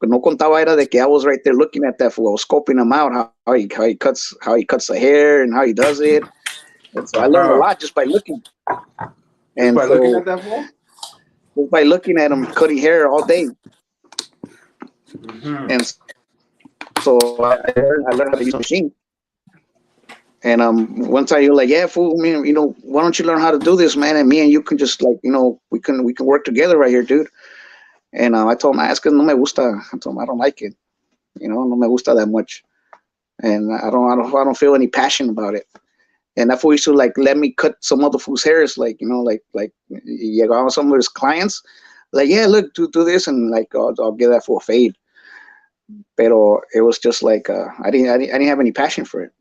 Speaker 1: no contaba era de que I was right there looking at that fool. I was scoping him out, how he cuts the hair and how he does it. And so I learned a
Speaker 2: Uh-huh.
Speaker 1: lot just by looking.
Speaker 2: Just
Speaker 1: And
Speaker 2: by looking
Speaker 1: so
Speaker 2: at that fool?
Speaker 1: just by looking at him cutting hair all day.
Speaker 2: Mm-hmm.
Speaker 1: And so I learned how to use the machine. And one time you were like, yeah, fool, man, why don't you learn how to do this, man? And me and you can just like, we can work together right here, dude. And I told him, es que no me gusta. I told him I don't like it. No me gusta that much. And I don't feel any passion about it. And that fool used to like let me cut some other fool's hairs, like like llegaban some of his clients, like yeah, look, do this, and like I'll give that fool a fade. Pero it was just like I didn't have any passion for it.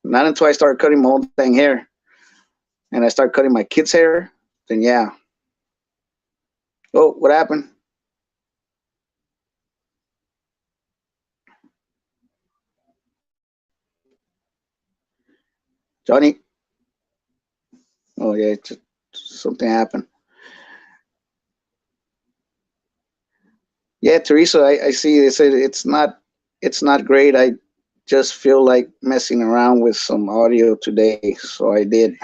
Speaker 1: Not until I started cutting my own dang hair, and I started cutting my kids' hair. Then yeah. Oh, what happened, Johnny? Oh yeah, something happened. Yeah, Teresa, I see. They said it's not great. I just feel like messing around with some audio today, so I did.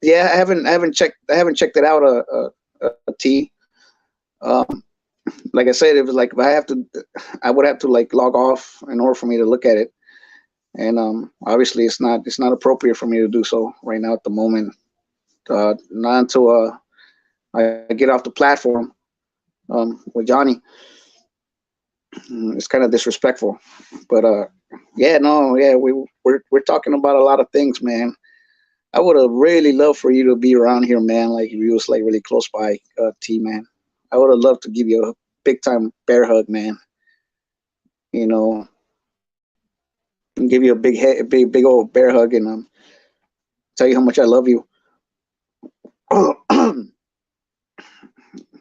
Speaker 1: Yeah, I haven't checked it out. A T. Um, like I said, it was like if I would have to like log off in order for me to look at it, and obviously it's not appropriate for me to do so right now at the moment. Not until I get off the platform with Johnny. It's kind of disrespectful, but yeah, no, yeah, we're talking about a lot of things, man. I would have really loved for you to be around here, man. Like if you was like really close by, T, man. I would have loved to give you a big time bear hug, man. You know, and give you a big old bear hug, and tell you how much I love you.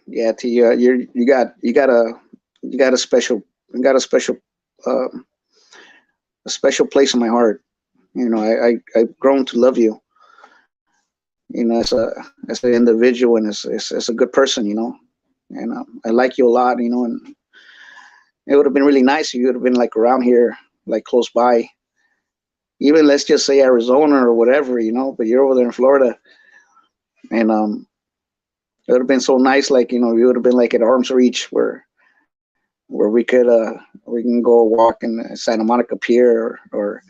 Speaker 1: Yeah, T, you got a special you got uh, a special place in my heart. I've grown to love you. As an individual and as a good person. And I like you a lot. And it would have been really nice if you would have been like around here, like close by. Even let's just say Arizona or whatever. But you're over there in Florida, and it would have been so nice. Like you would have been like at arm's reach where we can go walk in Santa Monica Pier or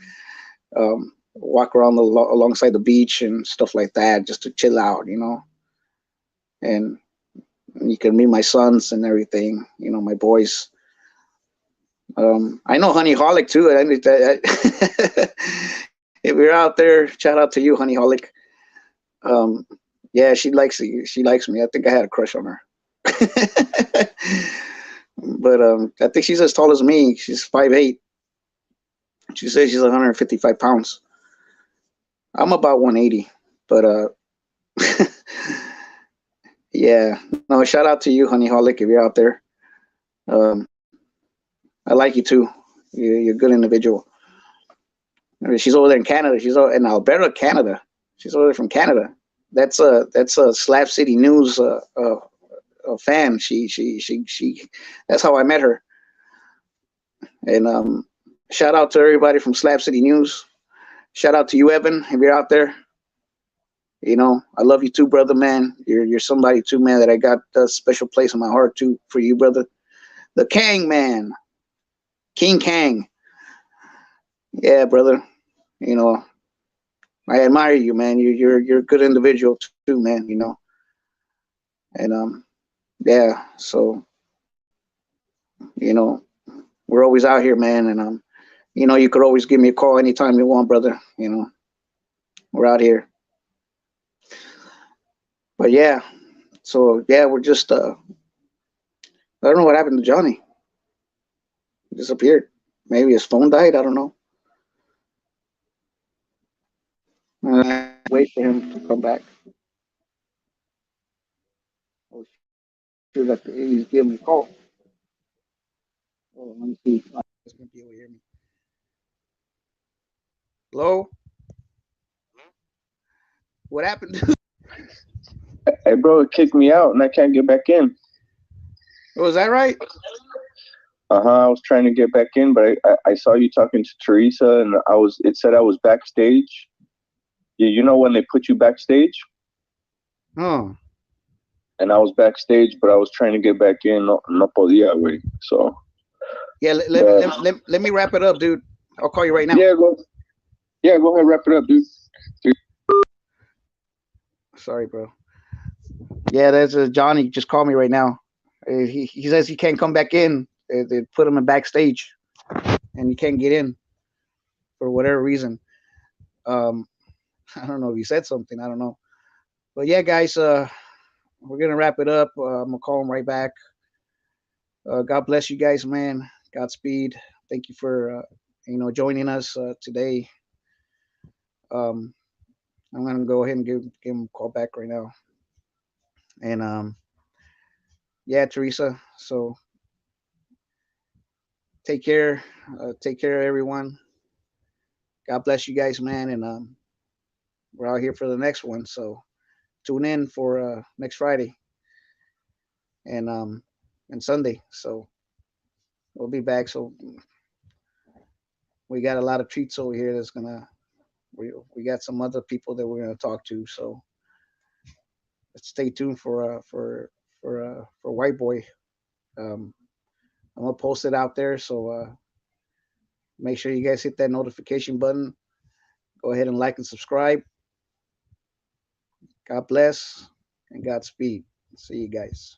Speaker 1: walk around alongside the beach and stuff like that, just to chill out. And you can meet my sons and everything. My boys. I know Honey Holic too. If you're out there, shout out to you, Honey Holic. Um, yeah, she likes you. She likes me. I think I had a crush on her. But I think she's as tall as me. She's 5'8". She says she's 155 pounds. I'm about 180. But yeah, no. Shout out to you, Honey Holic, if you're out there. Um, I like you too. You're a good individual. She's over there in Canada. She's over in Alberta, Canada. She's over there from Canada. That's a Slab City News a fan. She. That's how I met her. And shout out to everybody from Slab City News. Shout out to you, Evan, if you're out there. I love you too, brother, man. You're somebody too, man, that I got a special place in my heart too for you, brother. The Kang man, King Kang. Yeah, brother. You know, I admire you, man. You're a good individual too, man. And yeah. So you know, we're always out here, man. And you could always give me a call anytime you want, brother. We're out here. But yeah. So yeah, we're just I don't know what happened to Johnny. He disappeared. Maybe his phone died. I don't know. I wait for him to come back. Oh Sure that he's giving me a call. Oh, let me see. It's gonna be able to hear me. Hello? What happened?
Speaker 3: Hey, bro, it kicked me out and I can't get back in.
Speaker 1: Was that right?
Speaker 3: I was trying to get back in, but I saw you talking to Teresa, and it said I was backstage. You know when they put you backstage,
Speaker 1: Oh.
Speaker 3: and I was backstage, but I was trying to get back in. No, no podía, güey. So
Speaker 1: Yeah,
Speaker 3: the
Speaker 1: let me wrap it up, dude. I'll call you right now.
Speaker 3: yeah, go ahead, wrap it up, dude.
Speaker 1: Sorry, bro. Yeah, that's Johnny. Just called me right now. He says he can't come back in. They put him in backstage, and he can't get in for whatever reason. Um, I don't know if he said something. I don't know. But yeah, guys, we're gonna wrap it up. I'm gonna call him right back. God bless you guys, man. Godspeed. Thank you for joining us today. Um, I'm gonna go ahead and give him a call back right now. And yeah, Teresa. So take care, everyone. God bless you guys, man. And we're out here for the next one. So tune in for next Friday and Sunday. So we'll be back. So we got a lot of treats over here. We got some other people that we're gonna talk to. So stay tuned for White Boy. Um, I'm gonna post it out there. So make sure you guys hit that notification button. Go ahead and like and subscribe. God bless and Godspeed. See you guys.